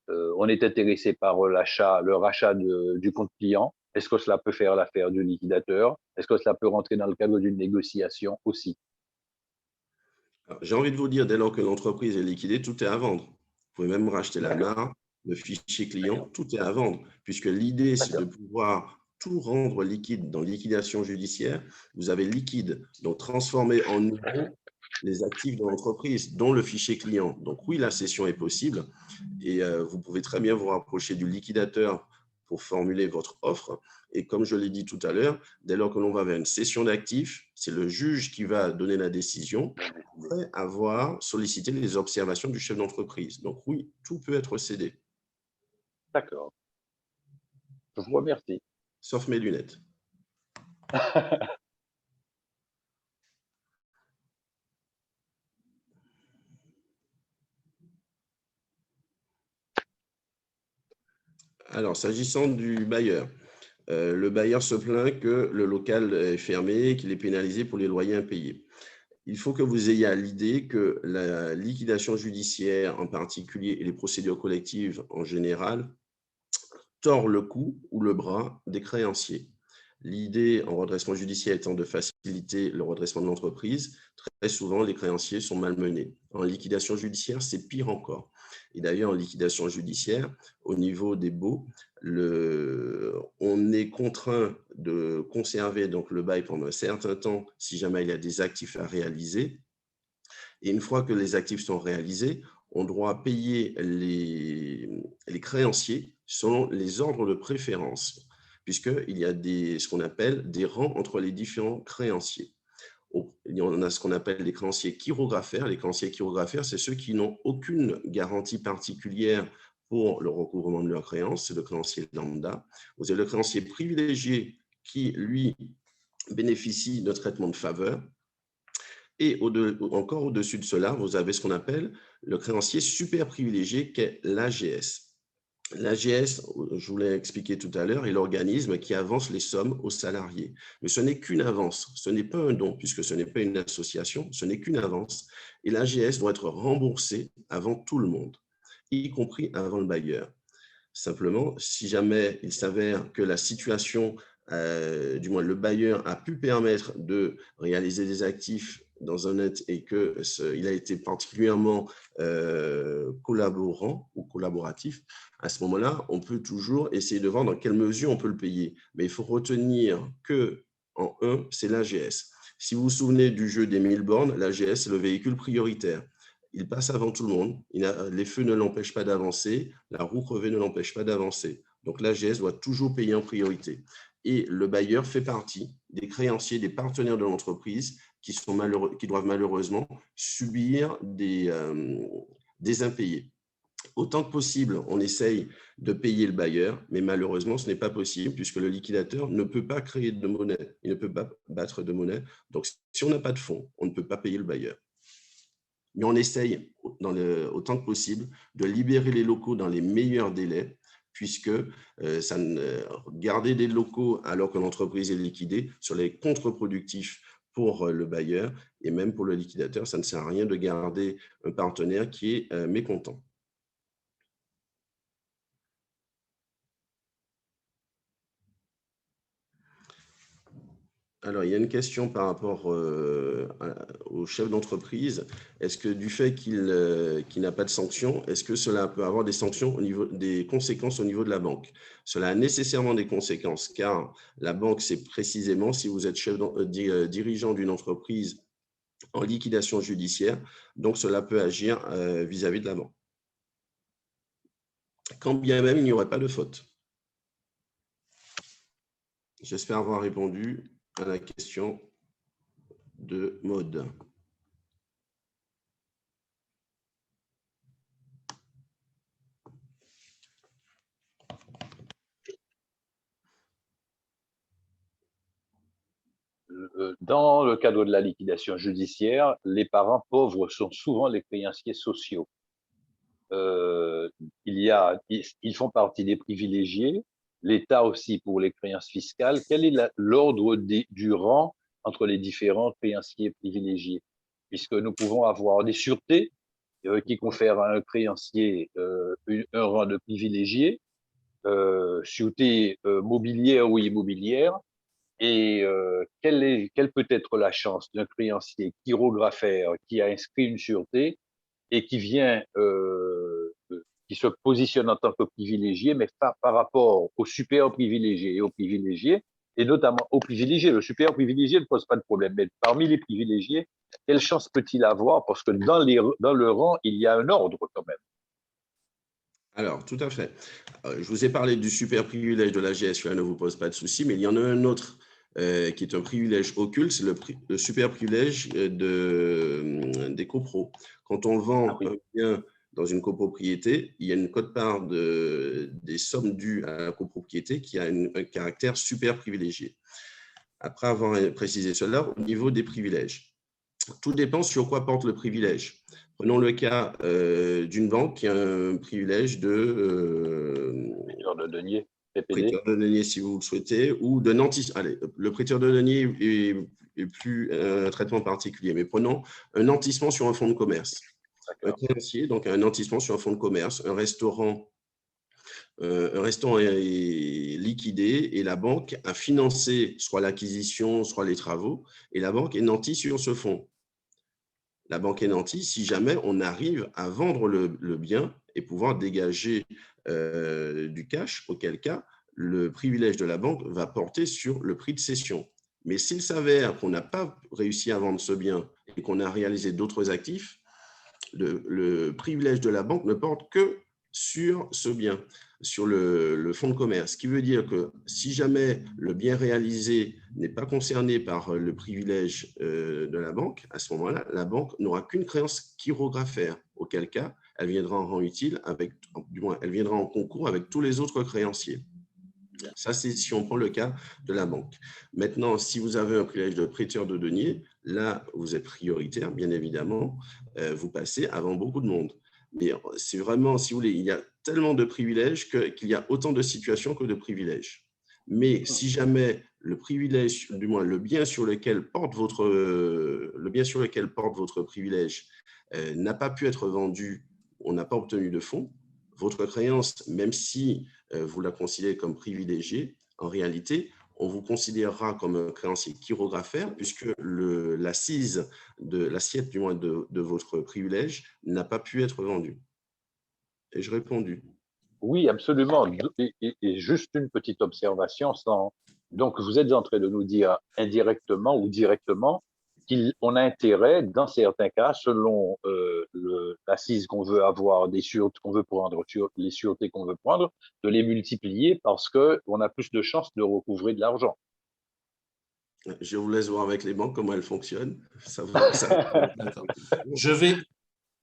on est intéressé par le rachat du compte client, est-ce que cela peut faire l'affaire du liquidateur? Est-ce que cela peut rentrer dans le cadre d'une négociation aussi? J'ai envie de vous dire, dès lors que l'entreprise est liquidée, tout est à vendre. Vous pouvez même racheter la marque, le fichier client, tout est à vendre, puisque l'idée, c'est de pouvoir tout rendre liquide dans liquidation judiciaire. Vous avez liquide, donc transformer en euros les actifs de l'entreprise, dont le fichier client. Donc oui, la cession est possible et vous pouvez très bien vous rapprocher du liquidateur pour formuler votre offre. Et comme je l'ai dit tout à l'heure, dès lors que l'on va vers une cession d'actifs, c'est le juge qui va donner la décision après avoir sollicité les observations du chef d'entreprise. Donc oui, tout peut être cédé. D'accord. Je vous remercie. Sauf mes lunettes. Alors, s'agissant du bailleur, le bailleur se plaint que le local est fermé, qu'il est pénalisé pour les loyers impayés. Il faut que vous ayez à l'idée que la liquidation judiciaire en particulier et les procédures collectives en général tord le cou ou le bras des créanciers. L'idée en redressement judiciaire étant de faciliter le redressement de l'entreprise, très souvent les créanciers sont malmenés. En liquidation judiciaire, c'est pire encore. Et d'ailleurs, en liquidation judiciaire, au niveau des baux, on est contraint de conserver donc le bail pendant un certain temps si jamais il y a des actifs à réaliser. Et une fois que les actifs sont réalisés, on doit payer les créanciers selon les ordres de préférence, puisqu'il y a ce qu'on appelle des rangs entre les différents créanciers. Il y en a ce qu'on appelle les créanciers chirographaires. Les créanciers chirographaires, c'est ceux qui n'ont aucune garantie particulière pour le recouvrement de leurs créances, c'est le créancier lambda. Vous avez le créancier privilégié qui, lui, bénéficie de traitement de faveur. Et encore au-dessus de cela, vous avez ce qu'on appelle le créancier super privilégié, qui est l'AGS. L'AGS, je vous l'ai expliqué tout à l'heure, est l'organisme qui avance les sommes aux salariés. Mais ce n'est qu'une avance, ce n'est pas un don, puisque ce n'est pas une association, ce n'est qu'une avance. Et l'AGS doit être remboursée avant tout le monde, y compris avant le bailleur. Simplement, si jamais il s'avère que la situation, du moins le bailleur a pu permettre de réaliser des actifs dans un net et qu'il a été particulièrement collaborant ou collaboratif, à ce moment-là, on peut toujours essayer de voir dans quelle mesure on peut le payer. Mais il faut retenir que, en un, c'est l'AGS. Si vous vous souvenez du jeu des 1000 bornes, l'AGS, c'est le véhicule prioritaire. Il passe avant tout le monde. Les feux ne l'empêchent pas d'avancer. La roue crevée ne l'empêche pas d'avancer. Donc, l'AGS doit toujours payer en priorité. Et le bailleur fait partie des créanciers, des partenaires de l'entreprise qui doivent malheureusement subir des impayés. Autant que possible, on essaye de payer le bailleur, mais malheureusement, ce n'est pas possible puisque le liquidateur ne peut pas créer de monnaie, il ne peut pas battre de monnaie. Donc, si on n'a pas de fonds, on ne peut pas payer le bailleur. Mais on essaye, autant que possible, de libérer les locaux dans les meilleurs délais, puisque garder des locaux alors que l'entreprise est liquidée serait contre-productif pour le bailleur et même pour le liquidateur. Ça ne sert à rien de garder un partenaire qui est mécontent. Alors, il y a une question par rapport au chef d'entreprise. Est-ce que du fait qu'il n'a pas de sanctions, est-ce que cela peut avoir des sanctions des conséquences au niveau de la banque? Cela a nécessairement des conséquences, car la banque, c'est précisément si vous êtes dirigeant d'une entreprise en liquidation judiciaire, donc cela peut agir vis-à-vis de la banque. Quand bien même il n'y aurait pas de faute. J'espère avoir répondu à la question de Maud. Dans le cadre de la liquidation judiciaire, les parents pauvres sont souvent les créanciers sociaux. Ils font partie des privilégiés, l'État aussi pour les créances fiscales. Quel est l'ordre du rang entre les différents créanciers privilégiés? Puisque nous pouvons avoir des sûretés qui confèrent à un créancier un rang de privilégié, sûreté mobilière ou immobilière. Et quelle peut être la chance d'un créancier chirographaire qui a inscrit une sûreté et qui se positionne en tant que privilégié, mais par rapport aux super privilégiés et aux privilégiés, et notamment aux privilégiés. Le super privilégié ne pose pas de problème, mais parmi les privilégiés, quelle chance peut-il avoir? Parce que dans le rang, il y a un ordre quand même. Alors, tout à fait. Je vous ai parlé du super privilège de l'AGS, cela ne vous pose pas de souci, mais il y en a un autre qui est un privilège occulte, c'est le super privilège des copros. Quand on vend un bien dans une copropriété, il y a une quote-part des sommes dues à la copropriété qui a un caractère super privilégié. Après avoir précisé cela, au niveau des privilèges, tout dépend sur quoi porte le privilège. Prenons le cas d'une banque qui a un privilège de prêteur de deniers, PPD. Prêteur de deniers, si vous le souhaitez, ou de nantissement. Allez, le prêteur de deniers est plus un traitement particulier, mais prenons un nantissement sur un fonds de commerce. Un créancier, donc un nantissement sur un fonds de commerce, un restaurant est liquidé et la banque a financé soit l'acquisition, soit les travaux, et la banque est nantie sur ce fonds. La banque est nantie si jamais on arrive à vendre le bien et pouvoir dégager du cash, auquel cas, le privilège de la banque va porter sur le prix de cession. Mais s'il s'avère qu'on n'a pas réussi à vendre ce bien et qu'on a réalisé d'autres actifs, le privilège de la banque ne porte que sur ce bien, sur le fonds de commerce. Ce qui veut dire que si jamais le bien réalisé n'est pas concerné par le privilège de la banque, à ce moment-là, la banque n'aura qu'une créance chirographaire, auquel cas, elle viendra en rang utile, du moins, elle viendra en concours avec tous les autres créanciers. Ça, c'est si on prend le cas de la banque. Maintenant, si vous avez un privilège de prêteur de deniers, là, vous êtes prioritaire, bien évidemment, vous passez avant beaucoup de monde. Mais c'est vraiment, si vous voulez, il y a tellement de privilèges qu'il y a autant de situations que de privilèges. Mais si jamais le privilège, du moins le bien sur lequel porte votre privilège n'a pas pu être vendu, on n'a pas obtenu de fonds, votre créance, même si vous la considérez comme privilégiée, en réalité, on vous considérera comme un créancier chirographaire puisque l'assise de l'assiette du moins de votre privilège n'a pas pu être vendue. Ai-je répondu? Oui, absolument. Et juste une petite observation. Donc, vous êtes en train de nous dire indirectement ou directement qu'on a intérêt, dans certains cas, selon l'assise qu'on veut avoir, qu'on veut prendre, les sûretés qu'on veut prendre, de les multiplier parce qu'on a plus de chances de recouvrer de l'argent. Je vous laisse voir avec les banques comment elles fonctionnent. D'accord.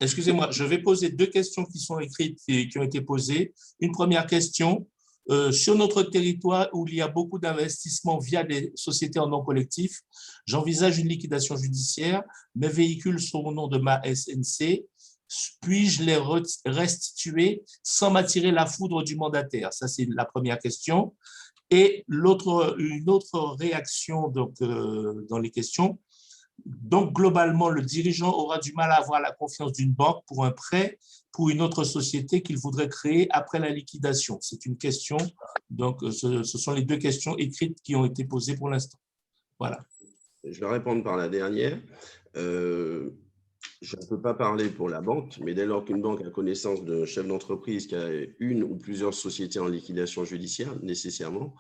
Excusez-moi, je vais poser deux questions qui sont écrites et qui ont été posées. Une première question, sur notre territoire où il y a beaucoup d'investissements via des sociétés en nom collectif, j'envisage une liquidation judiciaire. Mes véhicules sont au nom de ma SNC. Puis-je les restituer sans m'attirer la foudre du mandataire? Ça, c'est la première question. Et une autre réaction donc, dans les questions. Donc, globalement, le dirigeant aura du mal à avoir la confiance d'une banque pour un prêt pour une autre société qu'il voudrait créer après la liquidation. C'est une question. Donc, ce sont les deux questions écrites qui ont été posées pour l'instant. Voilà. Je vais répondre par la dernière. Je ne peux pas parler pour la banque, mais dès lors qu'une banque a connaissance d'un chef d'entreprise qui a une ou plusieurs sociétés en liquidation judiciaire, nécessairement,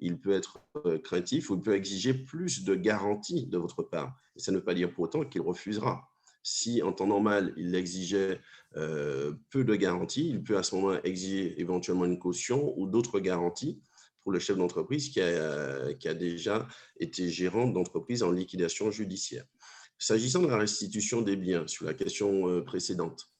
il peut être craintif ou il peut exiger plus de garanties de votre part. Et ça ne veut pas dire pour autant qu'il refusera. Si, en temps normal, il exigeait peu de garanties, il peut à ce moment exiger éventuellement une caution ou d'autres garanties pour le chef d'entreprise qui a déjà été gérant d'entreprise en liquidation judiciaire. S'agissant de la restitution des biens, sur la question précédente,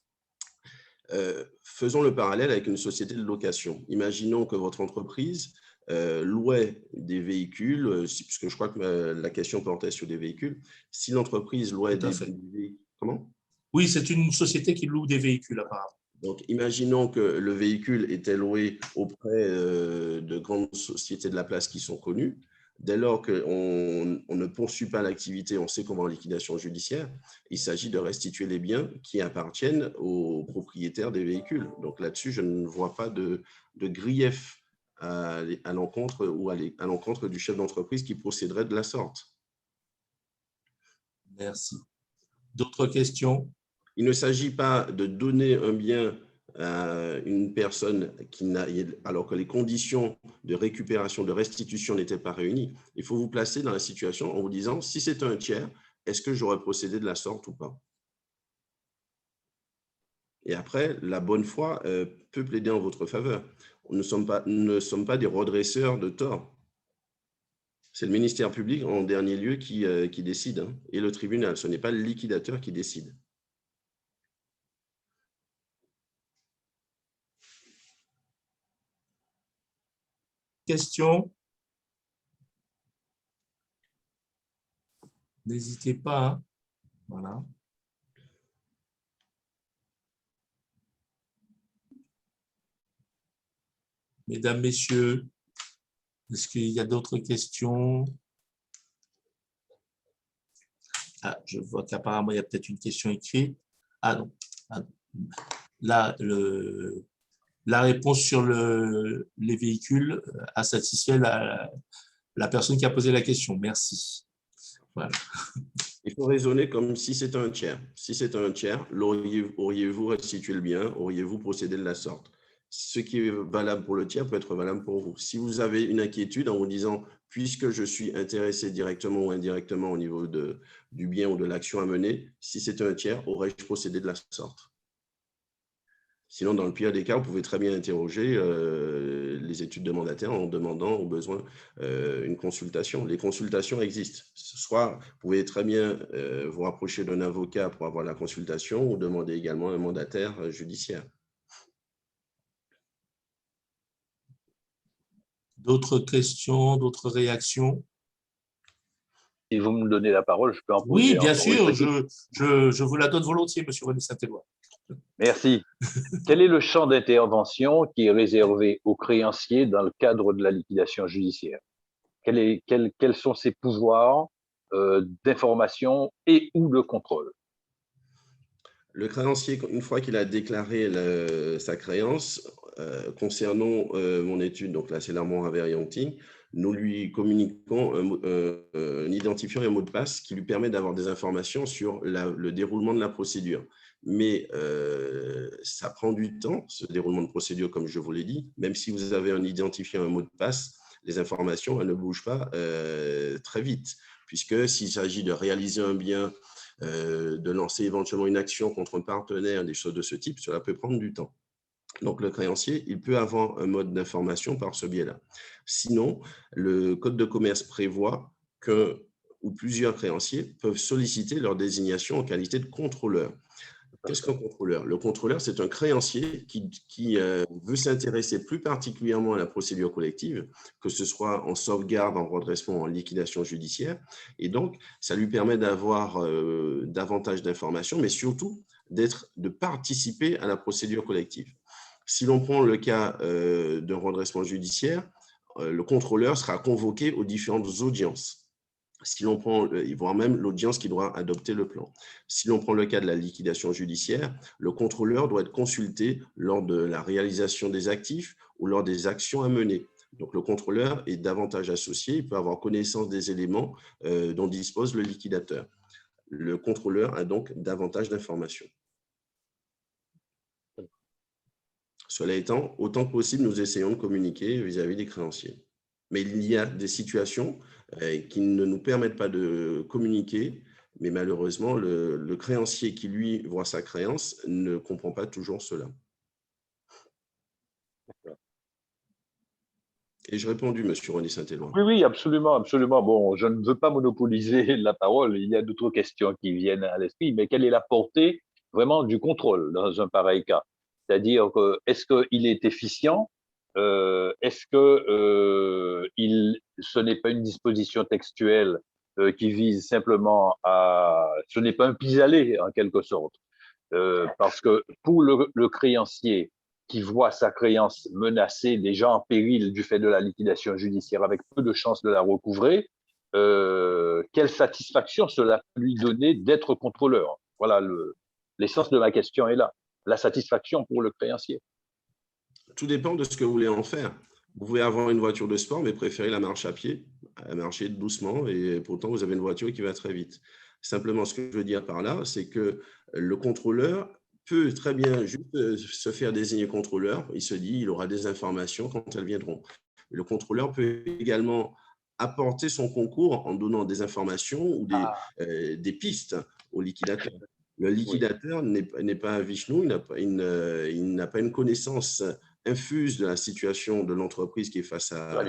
faisons le parallèle avec une société de location. Imaginons que votre entreprise louait des véhicules, puisque je crois que la question portait sur des véhicules. Si l'entreprise louait des véhicules… Comment? Oui, c'est une société qui loue des véhicules, apparemment. Donc, imaginons que le véhicule était loué auprès de grandes sociétés de la place qui sont connues. Dès lors qu'on ne poursuit pas l'activité, on sait qu'on va en liquidation judiciaire, il s'agit de restituer les biens qui appartiennent aux propriétaires des véhicules. Donc là-dessus, je ne vois pas de grief à l'encontre ou à l'encontre du chef d'entreprise qui procéderait de la sorte. Merci. D'autres questions? Il ne s'agit pas de donner un bien à une personne alors que les conditions de récupération, de restitution n'étaient pas réunies. Il faut vous placer dans la situation en vous disant, si c'est un tiers, est-ce que j'aurais procédé de la sorte ou pas? Et après, la bonne foi peut plaider en votre faveur. Nous ne sommes pas des redresseurs de tort. C'est le ministère public, en dernier lieu, qui décide, hein, et le tribunal. Ce n'est pas le liquidateur qui décide. Questions? N'hésitez pas. Hein. Voilà. Mesdames, Messieurs, est-ce qu'il y a d'autres questions? Ah, je vois qu'apparemment, il y a peut-être une question écrite. Ah non. Ah, non. Là, la réponse sur les véhicules a satisfait la personne qui a posé la question. Merci. Voilà. Il faut raisonner comme si c'était un tiers. Si c'est un tiers, auriez-vous restitué le bien? Auriez-vous procédé de la sorte? Ce qui est valable pour le tiers peut être valable pour vous. Si vous avez une inquiétude en vous disant, puisque je suis intéressé directement ou indirectement au niveau du bien ou de l'action à mener, si c'est un tiers, aurais-je procédé de la sorte? Sinon, dans le pire des cas, vous pouvez très bien interroger les études de mandataire en demandant au besoin une consultation. Les consultations existent. Soit vous pouvez très bien vous rapprocher d'un avocat pour avoir la consultation ou demander également un mandataire judiciaire. D'autres questions, d'autres réactions? Si vous me donnez la parole, je peux en poser. Oui, bien sûr, je vous la donne volontiers, monsieur René Saint-Éloi. Merci. Quel est le champ d'intervention qui est réservé aux créanciers dans le cadre de la liquidation judiciaire? Quels sont ses pouvoirs d'information et ou de contrôle? Le créancier, une fois qu'il a déclaré sa créance, concernant mon étude, donc là c'est l'armoire Avery-Hunting, nous lui communiquons un identifiant et un mot de passe qui lui permet d'avoir des informations sur le déroulement de la procédure. Mais ça prend du temps, ce déroulement de procédure, comme je vous l'ai dit. Même si vous avez un identifiant et un mot de passe, les informations elles ne bougent pas très vite, puisque s'il s'agit de réaliser un bien, de lancer éventuellement une action contre un partenaire, des choses de ce type, cela peut prendre du temps. Donc, le créancier, il peut avoir un mode d'information par ce biais-là. Sinon, le Code de commerce prévoit qu'un ou plusieurs créanciers peuvent solliciter leur désignation en qualité de contrôleur. Qu'est-ce qu'un contrôleur? Le contrôleur, c'est un créancier qui veut s'intéresser plus particulièrement à la procédure collective, que ce soit en sauvegarde, en redressement, en liquidation judiciaire. Et donc, ça lui permet d'avoir davantage d'informations, mais surtout de participer à la procédure collective. Si l'on prend le cas d'un redressement judiciaire, le contrôleur sera convoqué aux différentes audiences. Si l'on prend, voire même l'audience qui doit adopter le plan. Si l'on prend le cas de la liquidation judiciaire, le contrôleur doit être consulté lors de la réalisation des actifs ou lors des actions à mener. Donc, le contrôleur est davantage associé, il peut avoir connaissance des éléments dont dispose le liquidateur. Le contrôleur a donc davantage d'informations. Cela étant, autant que possible, nous essayons de communiquer vis-à-vis des créanciers. Mais il y a des situations qui ne nous permettent pas de communiquer, mais malheureusement, le créancier qui, lui, voit sa créance ne comprend pas toujours cela. Et j'ai répondu, M. René Saint-Éloi. Oui, oui, absolument, absolument. Bon, je ne veux pas monopoliser la parole. Il y a d'autres questions qui viennent à l'esprit, mais quelle est la portée vraiment du contrôle dans un pareil cas? C'est-à-dire, est-ce qu'il est efficient? Est-ce que ce n'est pas une disposition textuelle qui vise simplement à… Ce n'est pas un pis-aller, en quelque sorte. Parce que pour le créancier qui voit sa créance menacée, déjà en péril du fait de la liquidation judiciaire, avec peu de chances de la recouvrer, quelle satisfaction cela peut lui donner d'être contrôleur? Voilà, l'essence de ma question est là. La satisfaction pour le créancier. Tout dépend de ce que vous voulez en faire. Vous pouvez avoir une voiture de sport, mais préférer la marche à pied, à marcher doucement, et pourtant vous avez une voiture qui va très vite. Simplement, ce que je veux dire par là, c'est que le contrôleur peut très bien juste se faire désigner contrôleur. Il se dit, il aura des informations quand elles viendront. Le contrôleur peut également apporter son concours en donnant des informations ou des pistes au liquidateur. Le liquidateur n'est pas un Vishnu, il n'a pas une connaissance infuse de la situation de l'entreprise qui est face à…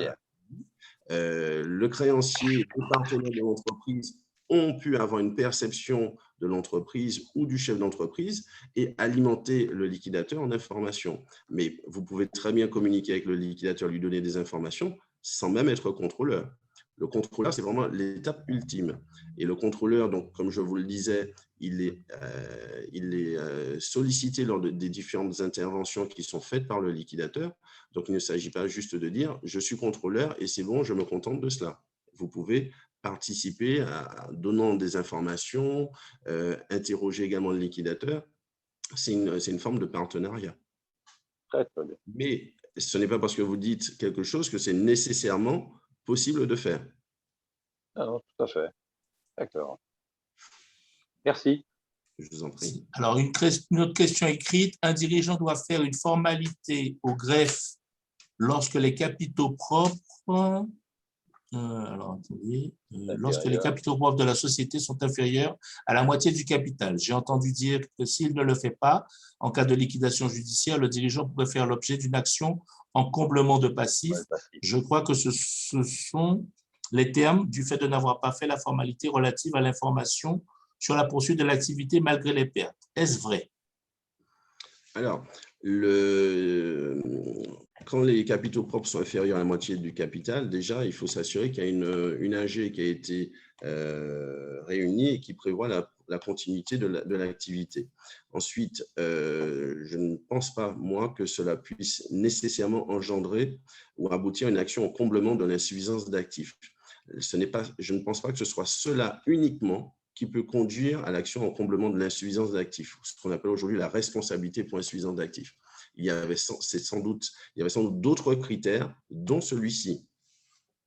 le créancier, les partenaires de l'entreprise ont pu avoir une perception de l'entreprise ou du chef d'entreprise et alimenter le liquidateur en informations. Mais vous pouvez très bien communiquer avec le liquidateur, lui donner des informations sans même être contrôleur. Le contrôleur, c'est vraiment l'étape ultime. Et le contrôleur, donc, comme je vous le disais, il est sollicité lors des différentes interventions qui sont faites par le liquidateur. Donc, il ne s'agit pas juste de dire « je suis contrôleur et c'est bon, je me contente de cela ». Vous pouvez participer en donnant des informations, interroger également le liquidateur. C'est une forme de partenariat. Très, très bien. Mais ce n'est pas parce que vous dites quelque chose que c'est nécessairement possible de faire. Ah non, tout à fait. D'accord. Merci. Je vous en prie. Alors, une autre question écrite. Un dirigeant doit faire une formalité au greffe lorsque les capitaux propres… lorsque les capitaux propres de la société sont inférieurs à la moitié du capital. J'ai entendu dire que s'il ne le fait pas, en cas de liquidation judiciaire, le dirigeant pourrait faire l'objet d'une action en comblement de passif. Je crois que ce sont les termes du fait de n'avoir pas fait la formalité relative à l'information sur la poursuite de l'activité malgré les pertes. Est-ce vrai? Alors, quand les capitaux propres sont inférieurs à la moitié du capital, déjà, il faut s'assurer qu'il y a une AG qui a été réunie et qui prévoit la continuité de l'activité. Ensuite, je ne pense pas, moi, que cela puisse nécessairement engendrer ou aboutir à une action en comblement de l'insuffisance d'actifs. Je ne pense pas que ce soit cela uniquement qui peut conduire à l'action en comblement de l'insuffisance d'actifs, ce qu'on appelle aujourd'hui la responsabilité pour insuffisance d'actifs. Il y avait sans doute d'autres critères, dont celui-ci.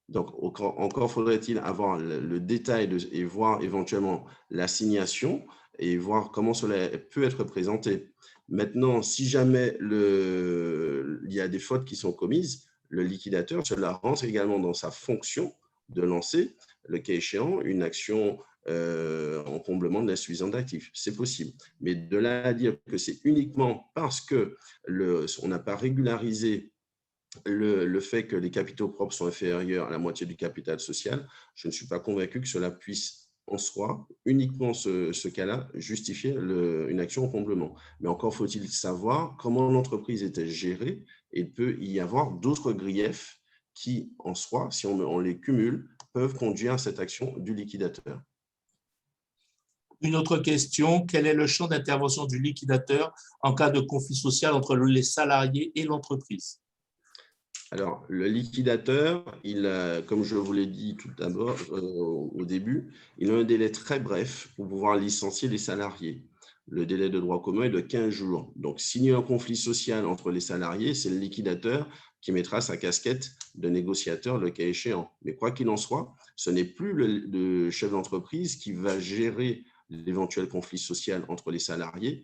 Donc, encore faudrait-il avoir le détail et voir éventuellement l'assignation et voir comment cela peut être présenté. Maintenant, si jamais il y a des fautes qui sont commises, le liquidateur, cela rentre également dans sa fonction de lancer, le cas échéant, une action en comblement de l'insuffisance d'actifs. C'est possible. Mais de là à dire que c'est uniquement parce qu'on n'a pas régularisé le fait que les capitaux propres sont inférieurs à la moitié du capital social, je ne suis pas convaincu que cela puisse en soi, uniquement ce cas-là, justifier une action en comblement. Mais encore faut-il savoir comment l'entreprise était gérée et il peut y avoir d'autres griefs qui, en soi, si on les cumule, peuvent conduire à cette action du liquidateur. Une autre question, quel est le champ d'intervention du liquidateur en cas de conflit social entre les salariés et l'entreprise? Alors, le liquidateur, comme je vous l'ai dit tout d'abord au début, il a un délai très bref pour pouvoir licencier les salariés. Le délai de droit commun est de 15 jours. Donc, s'il y a un conflit social entre les salariés, c'est le liquidateur qui mettra sa casquette de négociateur le cas échéant. Mais quoi qu'il en soit, ce n'est plus le chef d'entreprise qui va gérer l'éventuel conflit social entre les salariés,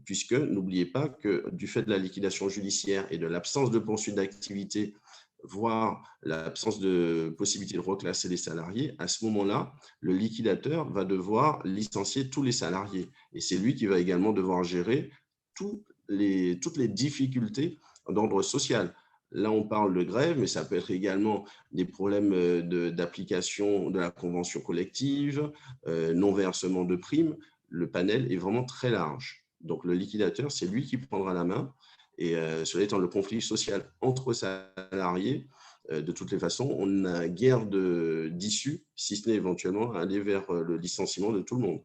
puisque n'oubliez pas que du fait de la liquidation judiciaire et de l'absence de poursuite d'activité, voire l'absence de possibilité de reclasser les salariés, à ce moment-là, le liquidateur va devoir licencier tous les salariés. Et c'est lui qui va également devoir gérer toutes les difficultés d'ordre social. Là, on parle de grève, mais ça peut être également des problèmes d'application de la convention collective, non-versement de primes. Le panel est vraiment très large. Donc, le liquidateur, c'est lui qui prendra la main. Et cela étant le conflit social entre salariés, de toutes les façons, on n'a guère d'issue, si ce n'est éventuellement aller vers le licenciement de tout le monde.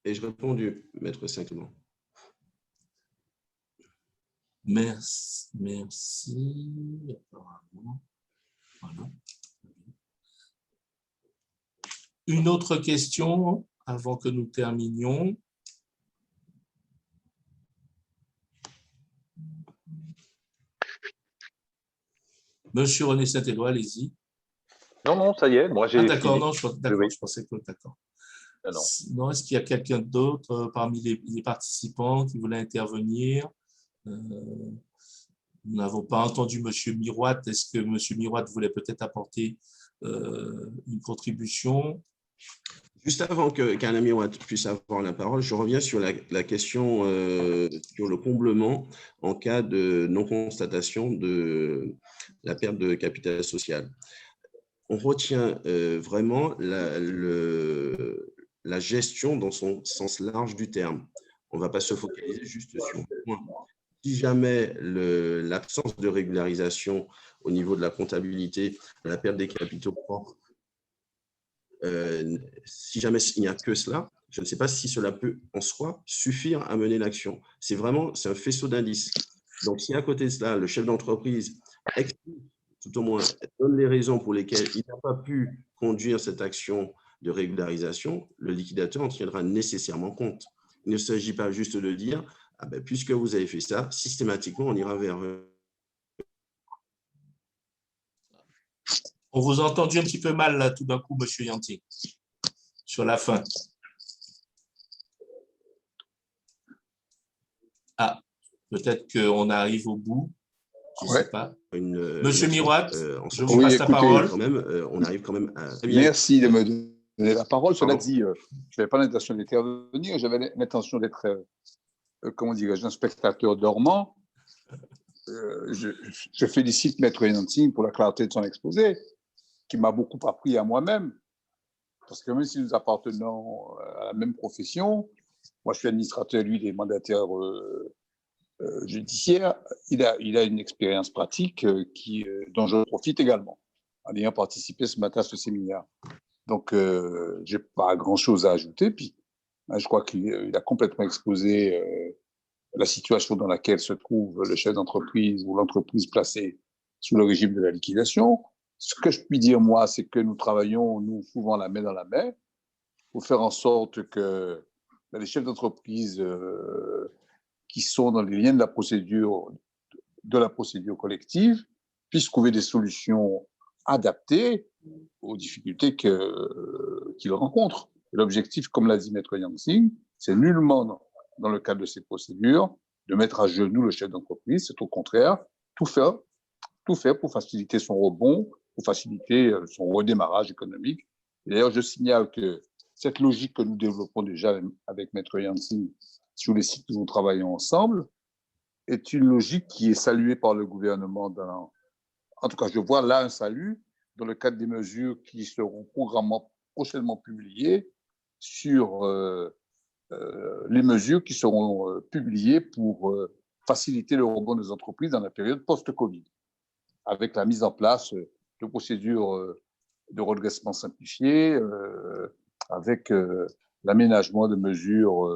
Ai-je répondu, Maître Saint-Clément? Merci. Voilà. Une autre question avant que nous terminions. Monsieur René Saint-Éloi, allez-y. Non, ça y est, moi j'ai d'accord, fini. non, je pensais que d'accord. Non, est-ce qu'il y a quelqu'un d'autre parmi les participants qui voulait intervenir? Nous n'avons pas entendu Monsieur Miroit. Est-ce que Monsieur Miroit voulait peut-être apporter une contribution? Juste avant qu'un ami puisse avoir la parole, je reviens sur la question sur le comblement en cas de non-constatation de la perte de capital social. On retient vraiment la gestion dans son sens large du terme. On ne va pas se focaliser juste sur le point. Si jamais l'absence de régularisation au niveau de la comptabilité, de la perte des capitaux propres, si jamais il n'y a que cela, je ne sais pas si cela peut en soi suffire à mener l'action. C'est un faisceau d'indices. Donc, si à côté de cela, le chef d'entreprise explique, tout au moins donne les raisons pour lesquelles il n'a pas pu conduire cette action de régularisation, le liquidateur en tiendra nécessairement compte. Il ne s'agit pas juste de dire, ah ben, puisque vous avez fait ça, systématiquement, on ira vers… On vous a entendu un petit peu mal, là, tout d'un coup, Monsieur Yanti, sur la fin. Ah, peut-être qu'on arrive au bout. Je ne sais pas. Monsieur Miroit, je vous passe la parole. Quand même, on arrive quand même à… Merci de me donner la parole. Cela dit, je n'avais pas l'intention d'intervenir. J'avais l'intention d'être, comment dirais-je, un spectateur dormant. Je félicite Maître Yanting pour la clarté de son exposé, qui m'a beaucoup appris à moi-même, parce que même si nous appartenons à la même profession, moi je suis administrateur, lui, des mandataires judiciaires, il a une expérience pratique dont je profite également, en ayant participé ce matin à ce séminaire. Donc, je n'ai pas grand-chose à ajouter. Puis, je crois qu'il a complètement exposé la situation dans laquelle se trouve le chef d'entreprise ou l'entreprise placée sous le régime de la liquidation. Ce que je puis dire, moi, c'est que nous travaillons, nous, souvent la main dans la main, pour faire en sorte que les chefs d'entreprise qui sont dans les liens de la procédure collective puissent trouver des solutions adaptées aux difficultés qu'ils rencontrent. L'objectif, comme l'a dit Maître Yang-Sing, c'est nullement, dans le cadre de ces procédures, de mettre à genoux le chef d'entreprise. C'est au contraire tout faire pour faciliter son rebond, pour faciliter son redémarrage économique. D'ailleurs, je signale que cette logique que nous développons déjà avec Maître Yang-Sing sur les sites où nous travaillons ensemble est une logique qui est saluée par le gouvernement. En tout cas, je vois là un salut dans le cadre des mesures qui seront prochainement publiées sur les mesures qui seront publiées pour faciliter le rebond des entreprises dans la période post-Covid, avec la mise en place de procédures de redressement simplifiées, avec l'aménagement de mesures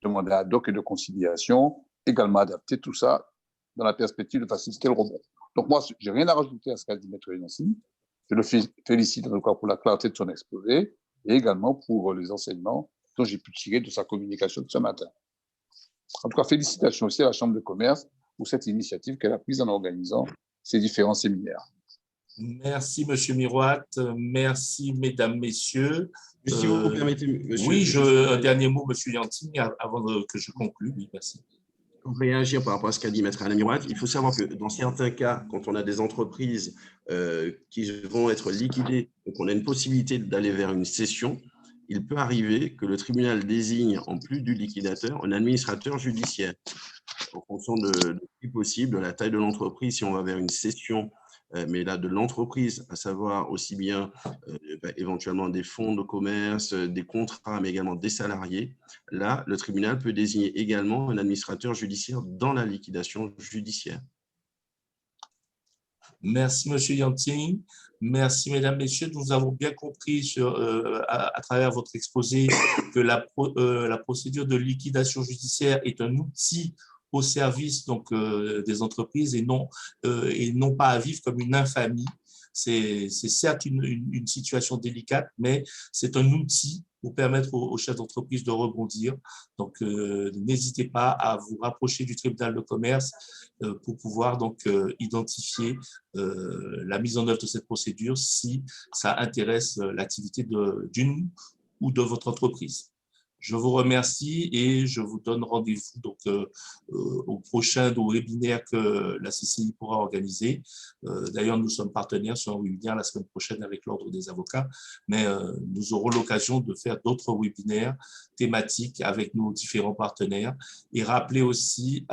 de mandat ad hoc et de conciliation, également adaptées, tout ça dans la perspective de faciliter le rebond. Donc moi, je n'ai rien à rajouter à ce qu'a dit Maître Yancy. Je le félicite en tout cas pour la clarté de son exposé et également pour les enseignements dont j'ai pu tirer de sa communication de ce matin. En tout cas, félicitations aussi à la Chambre de commerce pour cette initiative qu'elle a prise en organisant ces différents séminaires. Merci, Monsieur Miroir. Merci, Mesdames, Messieurs. Si vous permettez, monsieur. Oui, un dernier mot, Monsieur Yanting, avant que je conclue. Oui, merci. Pour réagir par rapport à ce qu'a dit Maître Alain Miroir, il faut savoir que dans certains cas, quand on a des entreprises qui vont être liquidées, donc on a une possibilité d'aller vers une cession, il peut arriver que le tribunal désigne, en plus du liquidateur, un administrateur judiciaire, en fonction de ce qui est possible, de la taille de l'entreprise, si on va vers une cession, mais là, de l'entreprise, à savoir aussi bien éventuellement des fonds de commerce, des contrats, mais également des salariés. Là, le tribunal peut désigner également un administrateur judiciaire dans la liquidation judiciaire. Merci, Monsieur Yanting. Merci, Mesdames, Messieurs. Nous avons bien compris à travers votre exposé que la procédure de liquidation judiciaire est un outil au service donc, des entreprises et non pas à vivre comme une infamie. C'est certes une situation délicate, mais c'est un outil pour permettre aux chefs d'entreprise de rebondir. Donc, n'hésitez pas à vous rapprocher du tribunal de commerce pour pouvoir donc identifier la mise en œuvre de cette procédure si ça intéresse l'activité d'une ou de votre entreprise. Je vous remercie et je vous donne rendez-vous donc au prochain webinaire que la CCI pourra organiser. D'ailleurs, nous sommes partenaires sur un webinaire la semaine prochaine avec l'Ordre des avocats, mais nous aurons l'occasion de faire d'autres webinaires thématiques avec nos différents partenaires et rappeler aussi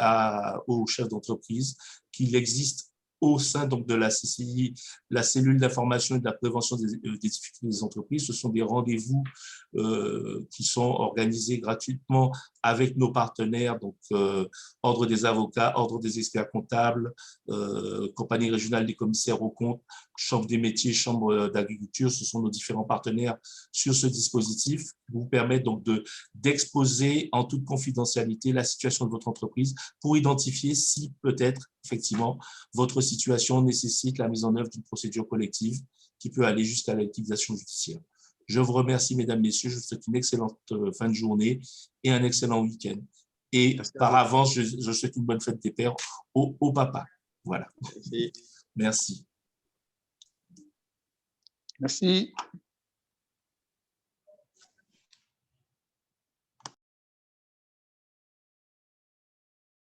aux chefs d'entreprise qu'il existe au sein donc, de la CCI, la cellule d'information et de la prévention des difficultés des entreprises. Ce sont des rendez-vous qui sont organisés gratuitement avec nos partenaires, donc Ordre des avocats, Ordre des experts comptables, Compagnie régionale des commissaires aux comptes, Chambre des métiers, Chambre d'agriculture. Ce sont nos différents partenaires sur ce dispositif qui vous permet donc d'exposer en toute confidentialité la situation de votre entreprise pour identifier si peut-être effectivement votre situation nécessite la mise en œuvre d'une procédure collective qui peut aller jusqu'à la liquidation judiciaire. Je vous remercie, Mesdames, Messieurs. Je vous souhaite une excellente fin de journée et un excellent week-end. Et par avance, je souhaite une bonne fête des pères au papa. Voilà. Merci. Merci.